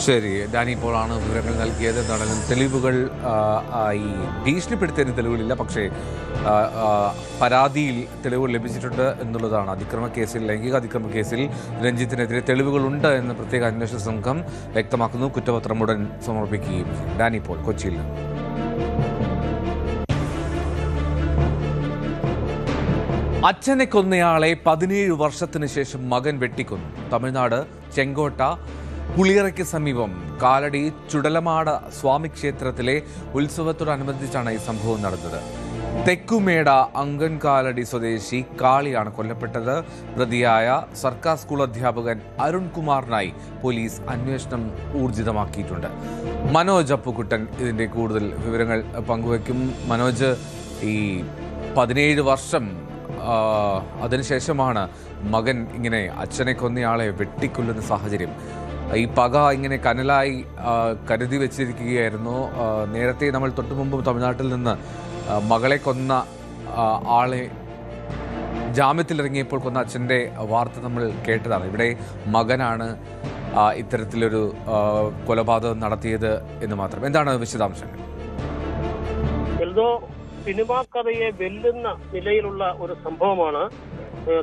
ശരി, ഡാനി ഇപ്പോഴാണ് വിവരങ്ങൾ നൽകിയത്. എന്താണെങ്കിലും തെളിവുകൾ ഈ ഭീഷണിപ്പെടുത്തിയതിന് തെളിവുകളില്ല, പക്ഷേ പരാതിയിൽ തെളിവുകൾ ലഭിച്ചിട്ടുണ്ട് എന്നുള്ളതാണ്. അതിക്രമ കേസിൽ, ലൈംഗിക അതിക്രമ കേസിൽ രഞ്ജിത്തിനെതിരെ തെളിവുകളുണ്ട് എന്ന് പ്രത്യേക അന്വേഷണ സംഘം വ്യക്തമാക്കുന്നു. കുറ്റപത്രം ഉടൻ സമർപ്പിക്കുകയും ചെയ്യും. ഡാനി ഇപ്പോൾ കൊച്ചിയിൽ നിന്ന്. അച്ഛനെ കൊന്നയാളെ 17 വർഷത്തിന് ശേഷം മകൻ വെട്ടിക്കൊന്നു. തമിഴ്നാട് ചെങ്കോട്ട പുളിയറയ്ക്ക് സമീപം കാലടി ചുടലമാട സ്വാമി ക്ഷേത്രത്തിലെ ഉത്സവത്തോടനുബന്ധിച്ചാണ് ഈ സംഭവം നടന്നത്. തെക്കുമേട അങ്കൻകാലടി സ്വദേശി കാളിയാണ് കൊല്ലപ്പെട്ടത്. പ്രതിയായ സർക്കാർ സ്കൂൾ അധ്യാപകൻ അരുൺകുമാറിനായി പോലീസ് അന്വേഷണം ഊർജിതമാക്കിയിട്ടുണ്ട്. മനോജ് അപ്പുക്കുട്ടൻ ഇതിൻ്റെ കൂടുതൽ വിവരങ്ങൾ പങ്കുവയ്ക്കും. മനോജ്, ഈ 17 വർഷം അതിനുശേഷമാണ് മകൻ ഇങ്ങനെ അച്ഛനെ കൊന്നയാളെ വെട്ടിക്കൊല്ലുന്ന സാഹചര്യം. ഈ പക ഇങ്ങനെ കനലായി കരുതി വെച്ചിരിക്കുകയായിരുന്നു. നേരത്തെ നമ്മൾ തൊട്ടു മുമ്പ് തമിഴ്നാട്ടിൽ നിന്ന് മകളെ കൊന്ന ആളെ ജാമ്യത്തിലിറങ്ങിയപ്പോൾ കൊന്ന അച്ഛൻ്റെ വാർത്ത നമ്മൾ കേട്ടതാണ്. ഇവിടെ മകനാണ് ഇത്തരത്തിലൊരു കൊലപാതകം നടത്തിയത് എന്ന് മാത്രം. എന്താണ് വിശദാംശങ്ങൾ? സിനിമാ കഥയെ വെല്ലുന്ന നിലയിലുള്ള ഒരു സംഭവമാണ്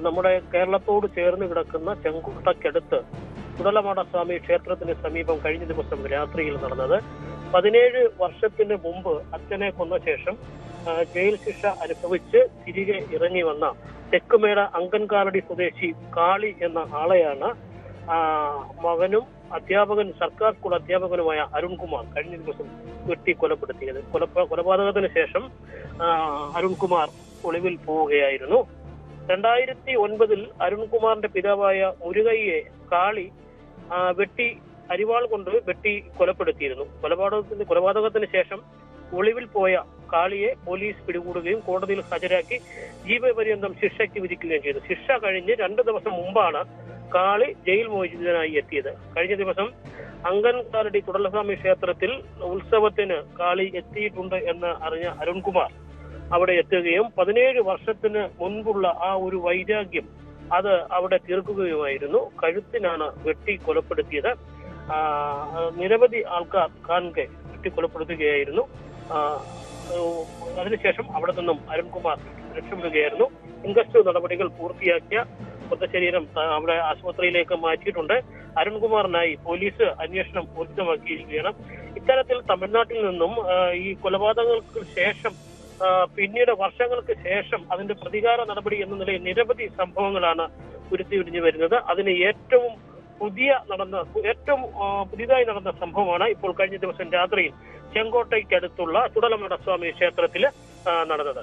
നമ്മുടെ കേരളത്തോട് ചേർന്ന് കിടക്കുന്ന ചെങ്കോട്ടയ്ക്കടുത്ത് ചുടലമാട സ്വാമി ക്ഷേത്രത്തിന് സമീപം കഴിഞ്ഞ ദിവസം രാത്രിയിൽ നടന്നത്. 17 വർഷത്തിന് മുമ്പ് അച്ഛനെ കൊന്ന ശേഷം ജയിൽ ശിക്ഷ അനുഭവിച്ച് തിരികെ ഇറങ്ങി വന്ന തെക്കുമേട അങ്കൻകാലടി സ്വദേശി കാളി എന്ന ആളെയാണ് മകനും സർക്കാർ സ്കൂൾ അധ്യാപകനുമായ അരുൺകുമാർ കഴിഞ്ഞ ദിവസം വെട്ടി കൊലപ്പെടുത്തിയത്. കൊലപാതകത്തിന് ശേഷം അരുൺകുമാർ ഒളിവിൽ പോവുകയായിരുന്നു. 2009 അരുൺകുമാറിന്റെ പിതാവായ മുരുകയ്യെ കാളി അരിവാൾ കൊണ്ട് വെട്ടി കൊലപ്പെടുത്തിയിരുന്നു. കൊലപാതകത്തിന് ശേഷം ഒളിവിൽ പോയ കാളിയെ പോലീസ് പിടികൂടുകയും കോടതിയിൽ ഹാജരാക്കി ജീവപര്യന്തം ശിക്ഷയ്ക്ക് വിധിക്കുകയും ചെയ്തു. ശിക്ഷ കഴിഞ്ഞ് 2 ദിവസം മുമ്പാണ് കാളി ജയിൽ മോചിതനായി എത്തിയത്. കഴിഞ്ഞ ദിവസം അങ്കൻകാലടി ചുടലസ്വാമി ക്ഷേത്രത്തിൽ ഉത്സവത്തിന് കാളി എത്തിയിട്ടുണ്ട് എന്ന് അറിഞ്ഞ അരുൺകുമാർ അവിടെ എത്തുകയും 17 വർഷത്തിന് മുൻപുള്ള ആ ഒരു വൈരാഗ്യം അത് അവിടെ തീർക്കുകയുമായിരുന്നു. കഴുത്തിനാണ് വെട്ടി കൊലപ്പെടുത്തിയത്. നിരവധി ആൾക്കാർ കാണെ വെട്ടി കൊലപ്പെടുത്തുകയായിരുന്നു. അതിനുശേഷം അവിടെ നിന്നും അരുൺകുമാർ രക്ഷപ്പെടുകയായിരുന്നു. ഇൻക്വസ്റ്റ് നടപടികൾ പൂർത്തിയാക്കിയ മൃതശരീരം അവിടെ ആശുപത്രിയിലേക്ക് മാറ്റിയിട്ടുണ്ട്. അരുൺകുമാറിനായി പോലീസ് അന്വേഷണം ഊർജിതമാക്കിയിരിക്കുകയാണ്. ഇത്തരത്തിൽ തമിഴ്നാട്ടിൽ നിന്നും ഈ കൊലപാതകങ്ങൾക്ക് ശേഷം പിന്നീട് വർഷങ്ങൾക്ക് ശേഷം അതിന്റെ പ്രതികാര നടപടി എന്ന നിലയിൽ നിരവധി സംഭവങ്ങളാണ് ഉരുത്തിരിഞ്ഞു വരുന്നത്. അതിന് ഏറ്റവും പുതിയതായി നടന്ന സംഭവമാണ് ഇപ്പോൾ കഴിഞ്ഞ ദിവസം രാത്രിയിൽ ചെങ്കോട്ടയ്ക്കടുത്തുള്ള ചുടലമടസ്വാമി ക്ഷേത്രത്തിൽ നടന്നത്.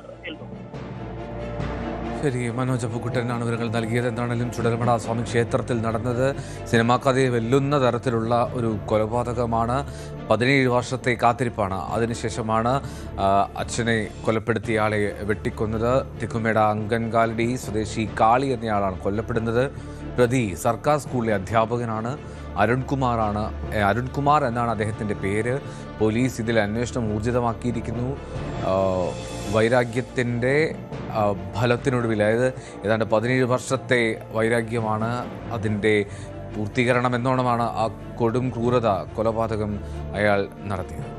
ശരി, മനോജ് അപ്പുക്കുട്ടനാണ് വിവരങ്ങൾ നൽകിയത്. എന്താണെങ്കിലും ചുടലമട സ്വാമി ക്ഷേത്രത്തിൽ നടന്നത് സിനിമാ കഥയെ വെല്ലുന്ന തരത്തിലുള്ള ഒരു കൊലപാതകമാണ്. 17 വർഷത്തെ കാത്തിരിപ്പാണ്. അതിനുശേഷമാണ് അച്ഛനെ കൊലപ്പെടുത്തിയ ആളെ വെട്ടിക്കൊന്നത്. തിക്കുമേട അങ്കൻകാലടി സ്വദേശി കാളി എന്നയാളാണ് കൊല്ലപ്പെടുന്നത്. പ്രതി സർക്കാർ സ്കൂളിലെ അധ്യാപകനാണ്. അരുൺകുമാർ എന്നാണ് അദ്ദേഹത്തിൻ്റെ പേര്. പോലീസ് ഇതിൽ അന്വേഷണം ഊർജിതമാക്കിയിരിക്കുന്നു. വൈരാഗ്യത്തിൻ്റെ ഫലത്തിനൊടുവിൽ, അതായത് ഏതാണ്ട് 17 വർഷത്തെ വൈരാഗ്യമാണ് അതിൻ്റെ പൂർത്തീകരണം എന്നോണമാണ് ആ കൊടും ക്രൂരത കൊലപാതകം അയാൾ നടത്തിയത്.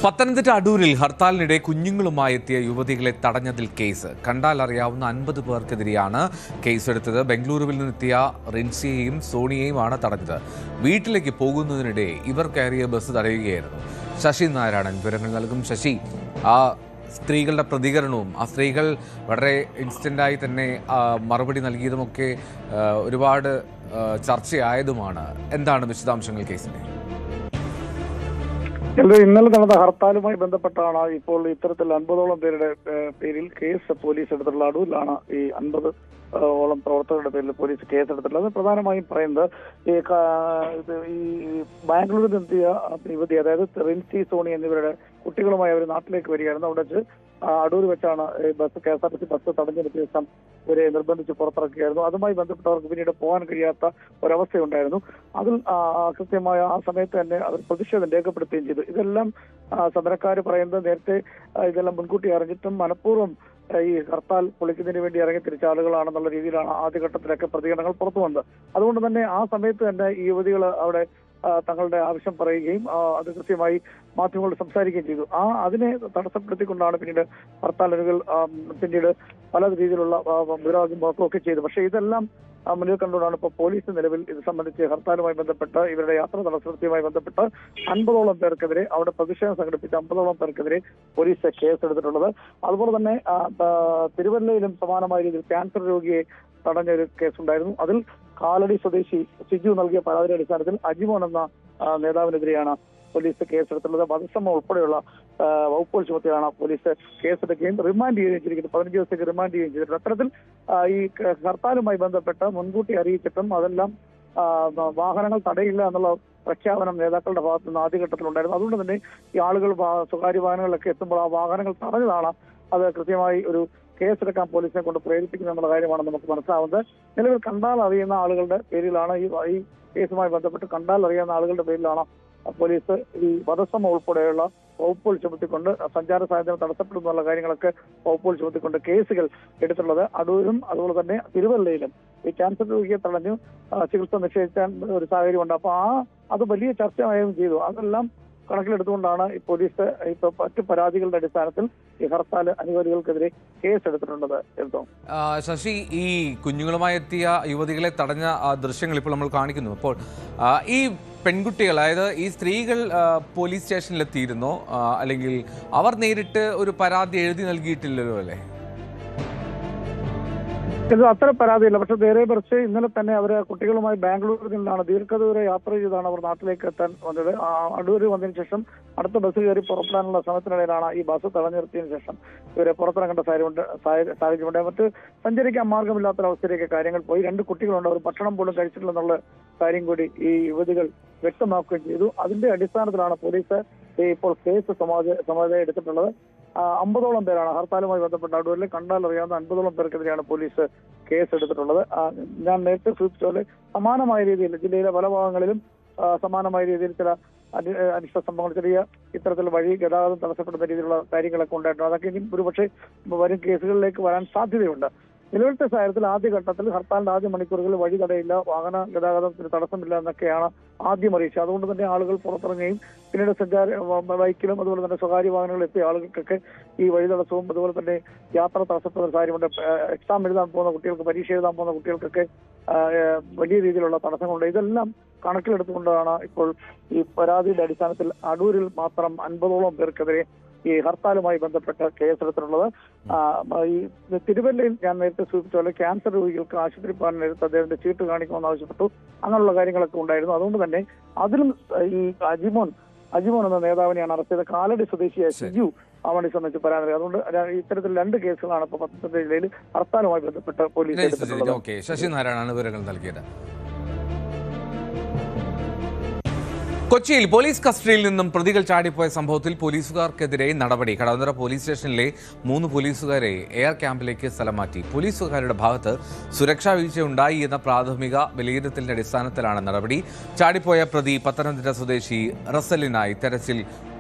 പത്തനംതിട്ട അടൂരിൽ ഹർത്താലിനിടെ കുഞ്ഞുങ്ങളുമായി എത്തിയ യുവതികളെ തടഞ്ഞതിൽ കേസ്. കണ്ടാൽ അറിയാവുന്ന 50 പേർക്കെതിരെയാണ് കേസെടുത്തത്. ബംഗളൂരുവിൽ നിന്നെത്തിയ റിൻസിയെയും സോണിയെയുമാണ് തടഞ്ഞത്. വീട്ടിലേക്ക് പോകുന്നതിനിടെ ഇവർ കയറിയ ബസ് തടയുകയായിരുന്നു. ശശി നാരായണൻ വിവരങ്ങൾ നൽകും. ശശി, ആ സ്ത്രീകളുടെ പ്രതികരണവും ആ സ്ത്രീകൾ വളരെ ഇൻസ്റ്റൻ്റായി തന്നെ മറുപടി നൽകിയതുമൊക്കെ ഒരുപാട് ചർച്ചയായതുമാണ്. എന്താണ് വിശദാംശങ്ങൾ കേസിൻ്റെ? ഇന്നലെ നടന്ന ഹർത്താലുമായി ബന്ധപ്പെട്ടാണ് ഇപ്പോൾ ഇത്തരത്തിൽ 50ഓളം പേരുടെ പേരിൽ കേസ് പോലീസ് എടുത്തിട്ടുള്ള. അടൂരിലാണ് ഈ 50ഓളം പ്രവർത്തകരുടെ പേരിൽ പോലീസ് കേസെടുത്തിട്ടുള്ളത്. പ്രധാനമായും പറയുന്നത് ഈ ബാംഗ്ലൂരിൽ നിന്നെത്തിയ യുവതി, അതായത് റിൻസി, സോണി എന്നിവരുടെ കുട്ടികളുമായി അവർ നാട്ടിലേക്ക് വരികയായിരുന്നു. അവിടെ വെച്ച് അടൂർ വെച്ചാണ് ബസ് KSRTC ബസ് തടഞ്ഞ ദിവസം ഇവരെ നിർബന്ധിച്ച് പുറത്തിറക്കുകയായിരുന്നു. അതുമായി ബന്ധപ്പെട്ടവർക്ക് പിന്നീട് പോകാൻ കഴിയാത്ത ഒരവസ്ഥയുണ്ടായിരുന്നു. അതിൽ കൃത്യമായ ആ സമയത്ത് തന്നെ അവർ പ്രതിഷേധം രേഖപ്പെടുത്തുകയും ചെയ്തു. ഇതെല്ലാം സമരക്കാർ പറയുന്നത് നേരത്തെ ഇതെല്ലാം മുൻകൂട്ടി അറിഞ്ഞിട്ടും മനഃപൂർവ്വം ഈ ഹർത്താൽ പൊളിക്കുന്നതിന് വേണ്ടി ഇറങ്ങി തിരിച്ച ആളുകളാണെന്നുള്ള രീതിയിലാണ് ആദ്യഘട്ടത്തിലൊക്കെ പ്രതികരണങ്ങൾ പുറത്തു വന്നത്. അതുകൊണ്ട് തന്നെ ആ സമയത്ത് തന്നെ ഈ യുവതികൾ അവിടെ തങ്ങളുടെ ആവശ്യം പറയുകയും അത് കൃത്യമായി മാധ്യമങ്ങളോട് സംസാരിക്കുകയും ചെയ്തു. അതിനെ തടസ്സപ്പെടുത്തിക്കൊണ്ടാണ് പിന്നീട് ഹർത്താലുകൾ പിന്നീട് പല രീതിയിലുള്ള മുദ്രാവാക്യം ഒക്കെ ചെയ്തു. പക്ഷേ ഇതെല്ലാം മുന്നിൽ കണ്ടുകൊണ്ടാണ് ഇപ്പോൾ പോലീസ് നിലവിൽ ഇത് സംബന്ധിച്ച് ഹർത്താലുമായി ബന്ധപ്പെട്ട് ഇവരുടെ യാത്രാ തടസ്സവുമായി ബന്ധപ്പെട്ട് 50ഓളം പേർക്കെതിരെ, അവിടെ പ്രതിഷേധം സംഘടിപ്പിച്ച 50ഓളം പേർക്കെതിരെ പോലീസ് കേസെടുത്തിട്ടുള്ളത്. അതുപോലെ തന്നെ തിരുവല്ലയിലും സമാനമായ രീതിയിൽ ക്യാൻസർ രോഗിയെ തടഞ്ഞൊരു കേസുണ്ടായിരുന്നു. അതിൽ കാലടി സ്വദേശി സിജു നൽകിയ പരാതിയുടെ അടിസ്ഥാനത്തിൽ അജിമോൻ എന്ന നേതാവിനെതിരെയാണ് പോലീസ് കേസെടുത്തുള്ളത്. വധശ്രമം ഉൾപ്പെടെയുള്ള വകുപ്പുകൾ ചുമത്തിയാണ് പോലീസ് കേസെടുക്കുകയും റിമാൻഡ് ചെയ്യുകയും ചെയ്തിരിക്കുന്നത്. 15 ദിവസത്തേക്ക് റിമാൻഡ് ചെയ്യുകയും ചെയ്തിട്ടുണ്ട്. അത്തരത്തിൽ ഈ ഹർത്താലുമായി ബന്ധപ്പെട്ട് മുൻകൂട്ടി അറിയിച്ചിട്ടും അതെല്ലാം വാഹനങ്ങൾ തടയില്ല എന്നുള്ള പ്രഖ്യാപനം നേതാക്കളുടെ ഭാഗത്തു നിന്ന് ആദ്യഘട്ടത്തിലുണ്ടായിരുന്നു. അതുകൊണ്ട് തന്നെ ഈ ആളുകൾ സ്വകാര്യ വാഹനങ്ങളിലൊക്കെ എത്തുമ്പോൾ ആ വാഹനങ്ങൾ തടഞ്ഞതാണ് അത് കൃത്യമായി ഒരു കേസെടുക്കാൻ പോലീസിനെ കൊണ്ട് പ്രേരിപ്പിക്കുന്നു എന്നുള്ള കാര്യമാണ് നമുക്ക് മനസ്സിലാവുന്നത്. നിലവിൽ കണ്ടാൽ അറിയുന്ന ആളുകളുടെ പേരിലാണ് ഈ കേസുമായി ബന്ധപ്പെട്ട് കണ്ടാൽ അറിയാവുന്ന ആളുകളുടെ പേരിലാണ് പോലീസ് ഈ വധശ്രമം ഉൾപ്പെടെയുള്ള വകുപ്പുകൾ ചുമത്തിക്കൊണ്ട് സഞ്ചാര സ്വാതന്ത്ര്യം തടസ്സപ്പെടുന്നുള്ള കാര്യങ്ങളൊക്കെ വകുപ്പുകൾ ചുമത്തിക്കൊണ്ട് കേസുകൾ എടുത്തുള്ളത്. അടൂരും അതുപോലെ തന്നെ തിരുവല്ലയിലും ഈ ക്യാൻസർ രോഗിയെ തടഞ്ഞു ചികിത്സ നിഷേധിക്കാൻ ഒരു സാഹചര്യമുണ്ട്. അപ്പൊ അത് വലിയ ചർച്ചയായും ചെയ്തു. അതെല്ലാം കണക്കിലെടുത്തുകൊണ്ടാണ് ഈ പോലീസ് ഇപ്പൊ മറ്റു പരാതികളുടെ അടിസ്ഥാനത്തിൽ ഈ ഹർത്താൽ അനുകൂലികൾക്കെതിരെ കേസെടുത്തിട്ടുള്ളത്. ശശി, ഈ കുഞ്ഞുങ്ങളുമായി എത്തിയ യുവതികളെ തടഞ്ഞ ദൃശ്യങ്ങൾ ഇപ്പോൾ നമ്മൾ കാണിക്കുന്നു. അപ്പോൾ ഈ പെൺകുട്ടികൾ, അതായത് ഈ സ്ത്രീകൾ പോലീസ് സ്റ്റേഷനിലെത്തിയിരുന്നോ, അല്ലെങ്കിൽ അവർ നേരിട്ട് ഒരു പരാതി എഴുതി നൽകിയിട്ടില്ലല്ലോ അല്ലേ? ഇത് അത്ര പരാതിയില്ല. പക്ഷെ നേരെ മറിച്ച് ഇന്നലെ തന്നെ അവര് കുട്ടികളുമായി ബാംഗ്ലൂരിൽ നിന്നാണ് ദീർഘദൂര യാത്ര ചെയ്താണ് അവർ നാട്ടിലേക്ക് എത്താൻ വന്നത്. അടൂർ വന്നതിന് ശേഷം അടുത്ത ബസ് കയറി പുറപ്പെടാനുള്ള ശ്രമത്തിനിടയിലാണ് ഈ ബസ് തടഞ്ഞു നിർത്തിയതിനു ശേഷം ഇവരെ പുറത്തിറങ്ങേണ്ട സാഹചര്യമുണ്ട്. മറ്റ് സഞ്ചരിക്കാൻ മാർഗമില്ലാത്തൊരവസ്ഥയിലേക്ക് കാര്യങ്ങൾ പോയി. 2 കുട്ടികളുണ്ട്, അവർ ഭക്ഷണം പോലും കഴിച്ചിട്ടില്ലെന്നുള്ള കാര്യം കൂടി ഈ യുവതികൾ വ്യക്തമാക്കുകയും ചെയ്തു. അതിന്റെ അടിസ്ഥാനത്തിലാണ് പോലീസ് ഇപ്പോൾ കേസ് സമാജ എടുത്തിട്ടുള്ളത്. 50ഓളം പേരാണ് ഹർത്താലുമായി ബന്ധപ്പെട്ട അടൂരിൽ കണ്ടാൽ അറിയാവുന്ന 50ഓളം പേർക്കെതിരെയാണ് പോലീസ് കേസ് എടുത്തിട്ടുള്ളത്. ഞാൻ നേരത്തെ സൂചിപ്പിച്ച പോലെ സമാനമായ രീതിയിൽ ജില്ലയിലെ പല ഭാഗങ്ങളിലും സമാനമായ രീതിയിൽ ചില അനിഷ്ട സംഭവങ്ങൾ, ചെറിയ ഇത്തരത്തിൽ വഴി ഗതാഗതം തടസ്സപ്പെടുന്ന രീതിയിലുള്ള കാര്യങ്ങളൊക്കെ ഉണ്ടായിട്ടുണ്ട്. അതൊക്കെ ഇനി ഒരുപക്ഷെ വരും കേസുകളിലേക്ക് വരാൻ സാധ്യതയുണ്ട്. നിലവിലത്തെ സാഹചര്യത്തിൽ ആദ്യഘട്ടത്തിൽ ഹർത്താലിന്റെ ആദ്യ മണിക്കൂറുകളിൽ വഴി തടയില്ല, വാഹന ഗതാഗതത്തിന് തടസ്സമില്ല എന്നൊക്കെയാണ് ആദ്യം അറിയിച്ചത്. അതുകൊണ്ട് തന്നെ ആളുകൾ പുറത്തിറങ്ങുകയും പിന്നീട് ബൈക്കിലും അതുപോലെ തന്നെ സ്വകാര്യ വാഹനങ്ങളിൽ എത്തിയ ആളുകൾക്കൊക്കെ ഈ വഴി തടസ്സവും അതുപോലെ തന്നെ യാത്ര തടസ്സപ്പെടുന്ന സാഹചര്യമുണ്ട്. എക്സാം എഴുതാൻ പോകുന്ന കുട്ടികൾക്ക്, പരീക്ഷ എഴുതാൻ പോകുന്ന കുട്ടികൾക്കൊക്കെ വലിയ രീതിയിലുള്ള തടസ്സങ്ങളുണ്ട്. ഇതെല്ലാം കണക്കിലെടുത്തുകൊണ്ടാണ് ഇപ്പോൾ ഈ പരാതിയുടെ അടിസ്ഥാനത്തിൽ അടൂരിൽ മാത്രം 50ഓളം പേർക്കെതിരെ ഈ ഹർത്താലുമായി ബന്ധപ്പെട്ട് കേസെടുത്തിട്ടുള്ളത്. ഈ തിരുവല്ലയിൽ ഞാൻ നേരത്തെ സൂചിപ്പിച്ച പോലെ ക്യാൻസർ രോഗികൾക്ക് ആശുപത്രി പോകാൻ നേരത്തെ അദ്ദേഹത്തിന്റെ ചീട്ട് കാണിക്കണമെന്ന് ആവശ്യപ്പെട്ടു. അങ്ങനെയുള്ള കാര്യങ്ങളൊക്കെ ഉണ്ടായിരുന്നു. അതുകൊണ്ട് തന്നെ അതിലും ഈ അജിമോൻ എന്ന നേതാവിനെയാണ് അറസ്റ്റ് ചെയ്ത. കാലടി സ്വദേശിയായ സിജു അവനെ സംബന്ധിച്ച് പരാതി. അതുകൊണ്ട് ഇത്തരത്തിൽ 2 കേസുകളാണ് ഇപ്പോൾ പത്തനംതിട്ട ജില്ലയിൽ ഹർത്താലുമായി ബന്ധപ്പെട്ട് പോലീസ് എടുത്തിട്ടുള്ളത്. ശശിനാരായണാണ് വിവരങ്ങൾ നൽകിയത്. കൊച്ചിയിൽ പോലീസ് കസ്റ്റഡിയിൽ നിന്നും പ്രതികൾ ചാടിപ്പോയ സംഭവത്തിൽ പോലീസുകാർക്കെതിരെ നടപടി. കടവന്തറ പോലീസ് സ്റ്റേഷനിലെ 3 പോലീസുകാരെ എയർ ക്യാമ്പിലേക്ക് സ്ഥലം മാറ്റി. പോലീസുകാരുടെ ഭാഗത്ത് സുരക്ഷാ വീഴ്ചയുണ്ടായി എന്ന പ്രാഥമിക വിലയിരുത്തലിന്റെ അടിസ്ഥാനത്തിലാണ് നടപടി. ചാടിപ്പോയ പ്രതി പത്തനംതിട്ട സ്വദേശി റസലിനായി തെരച്ചിൽ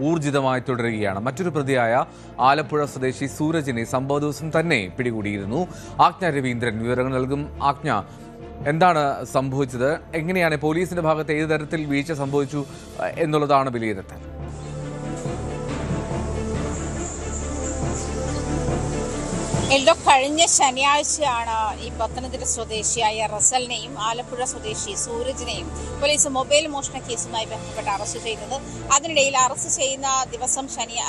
ഊർജിതമായി തുടരുകയാണ്. മറ്റൊരു പ്രതിയായ ആലപ്പുഴ സ്വദേശി സൂരജിനെ സംഭവ ദിവസം തന്നെ പിടികൂടിയിരുന്നു. ആജ്ഞ രവീന്ദ്രൻ വിവരങ്ങൾ നൽകും. ആജ്ഞ, എന്താണ് സംഭവിച്ചത്? എങ്ങനെയാണ് പോലീസിന്റെ ഭാഗത്ത് ഏത് തരത്തിൽ വീഴ്ച സംഭവിച്ചു എന്നുള്ളതാണ് വിലയിരുത്തൽ? കഴിഞ്ഞ ശനിയാഴ്ചയാണ് ഈ പത്തനംതിട്ട സ്വദേശിയായ റസലിനെയും ആലപ്പുഴ സ്വദേശി സൂരജിനെയും പോലീസ് മൊബൈൽ മോഷണ കേസുമായി ബന്ധപ്പെട്ട് അറസ്റ്റ് ചെയ്തത്. അതിനിടയിൽ അറസ്റ്റ് ചെയ്യുന്ന ദിവസം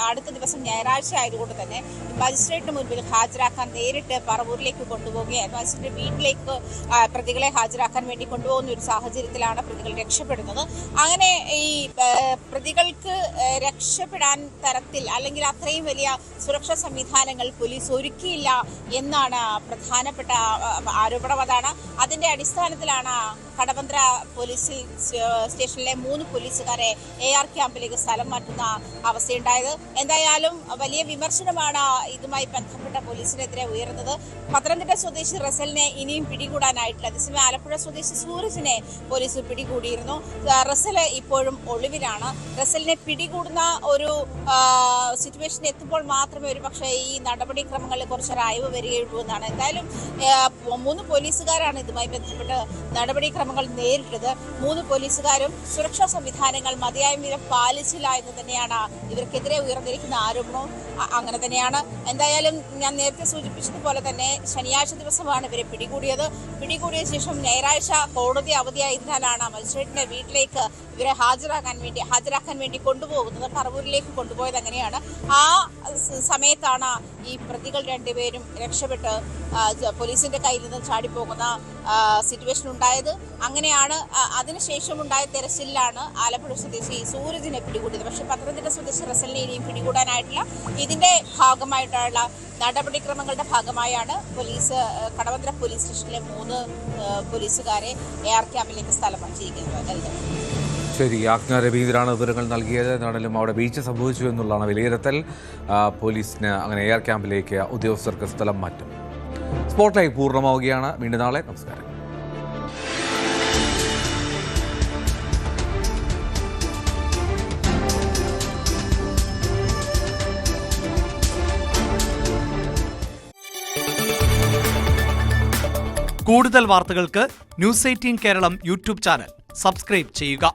അടുത്ത ദിവസം ഞായറാഴ്ച ആയതുകൊണ്ട് തന്നെ മജിസ്ട്രേറ്റിന് മുൻപിൽ ഹാജരാക്കാൻ നേരിട്ട് പറവൂരിലേക്ക് കൊണ്ടുപോവുകയായിരുന്നു. മജിസ്ട്രേറ്റ് വീട്ടിലേക്ക് പ്രതികളെ ഹാജരാക്കാൻ വേണ്ടി കൊണ്ടുപോകുന്ന ഒരു സാഹചര്യത്തിലാണ് പ്രതികൾ രക്ഷപ്പെടുന്നത്. അങ്ങനെ ഈ പ്രതികൾക്ക് രക്ഷപ്പെടാൻ തരത്തിൽ അല്ലെങ്കിൽ അത്രയും വലിയ സുരക്ഷാ സംവിധാനങ്ങൾ പോലീസ് ഒരുക്കിയില്ല എന്നാണ് പ്രധാനപ്പെട്ട ആരോപണം. അതാണ് അതിന്റെ അടിസ്ഥാനത്തിലാണ് കടവന്തറ പോലീസ് സ്റ്റേഷനിലെ 3 പോലീസുകാരെ AR ക്യാമ്പിലേക്ക് സ്ഥലം മാറ്റുന്ന അവസ്ഥയുണ്ടായത്. എന്തായാലും വലിയ വിമർശനമാണ് ഇതുമായി ബന്ധപ്പെട്ട പോലീസിനെതിരെ ഉയർന്നത്. പത്തനംതിട്ട സ്വദേശി റസലിനെ ഇനിയും പിടികൂടാനായിട്ടില്ല. അതേസമയം ആലപ്പുഴ സ്വദേശി സൂരജിനെ പോലീസ് പിടികൂടിയിരുന്നു. റസൽ ഇപ്പോഴും ഒളിവിലാണ്. റസലിനെ പിടികൂടുന്ന ഒരു സിറ്റുവേഷൻ എത്തുമ്പോൾ മാത്രമേ ഒരു പക്ഷേ ഈ നടപടിക്രമങ്ങളിൽ കുറച്ച് അയവ് വരികയുള്ളൂ എന്നാണ്. എന്തായാലും 3 പോലീസുകാരാണ് ഇതുമായി ബന്ധപ്പെട്ട് നടപടിക്രമങ്ങൾ നേരിട്ടത്. 3 പോലീസുകാരും സുരക്ഷാ സംവിധാനങ്ങൾ മതിയായ വിധം പാലിച്ചില്ല എന്ന് തന്നെയാണ് ഇവർക്കെതിരെ ഉയർന്നിരിക്കുന്ന ആരോപണവും. അങ്ങനെ തന്നെയാണ്. എന്തായാലും ഞാൻ നേരത്തെ സൂചിപ്പിച്ചതുപോലെ തന്നെ ശനിയാഴ്ച ദിവസമാണ് ഇവരെ പിടികൂടിയത്. പിടികൂടിയ ശേഷം ഞായറാഴ്ച കോടതി അവധിയായതിനാലാണ് മജിസ്ട്രേറ്റിന്റെ വീട്ടിലേക്ക് ഇവരെ ഹാജരാക്കാൻ വേണ്ടി കൊണ്ടുപോകുന്നത്. പറവൂരിലേക്ക് കൊണ്ടുപോയത് അങ്ങനെയാണ്. ആ സമയത്താണ് ഈ പ്രതികൾ 2 പേരും രക്ഷപ്പെട്ട് പോലീസിന്റെ കയ്യിൽ നിന്ന് ചാടിപ്പോകുന്ന സിറ്റുവേഷൻ ഉണ്ടായത്. അങ്ങനെയാണ് അതിനുശേഷം ഉണ്ടായ തെരച്ചിലാണ് ആലപ്പുഴ സ്വദേശി സൂരജിനെ പിടികൂടിയത്. പക്ഷെ പത്തനംതിട്ട സ്വദേശി റസലിനെ ഇനിയും പിടികൂടാനായിട്ടില്ല. ഇതിന്റെ ഭാഗമായിട്ടുള്ള നടപടിക്രമങ്ങളുടെ ഭാഗമായാണ് പോലീസ് കടവന്തറ പോലീസ് സ്റ്റേഷനിലെ 3 പോലീസുകാരെ AR ക്യാമ്പിലേക്ക് സ്ഥലം മാറ്റിയിരിക്കുന്നത്. ശരി, ആജ്ഞ രവീന്ദ്രനാണ് വിവരങ്ങൾ നൽകിയത്. എന്നാണെങ്കിലും അവിടെ വീഴ്ച സംഭവിച്ചു എന്നുള്ളതാണ് വിലയിരുത്തൽ. പോലീസിന് അങ്ങനെ AR ക്യാമ്പിലേക്ക് ഉദ്യോഗസ്ഥർക്ക് സ്ഥലം മാറ്റും. സ്പോട്ട്ലൈറ്റ് പൂർണ്ണമാവുകയാണ്. വീണ്ടും നാളെ. നമസ്കാരം. കൂടുതൽ വാർത്തകൾക്ക് News 18 Keralam YouTube channel subscribe ചെയ്യുക.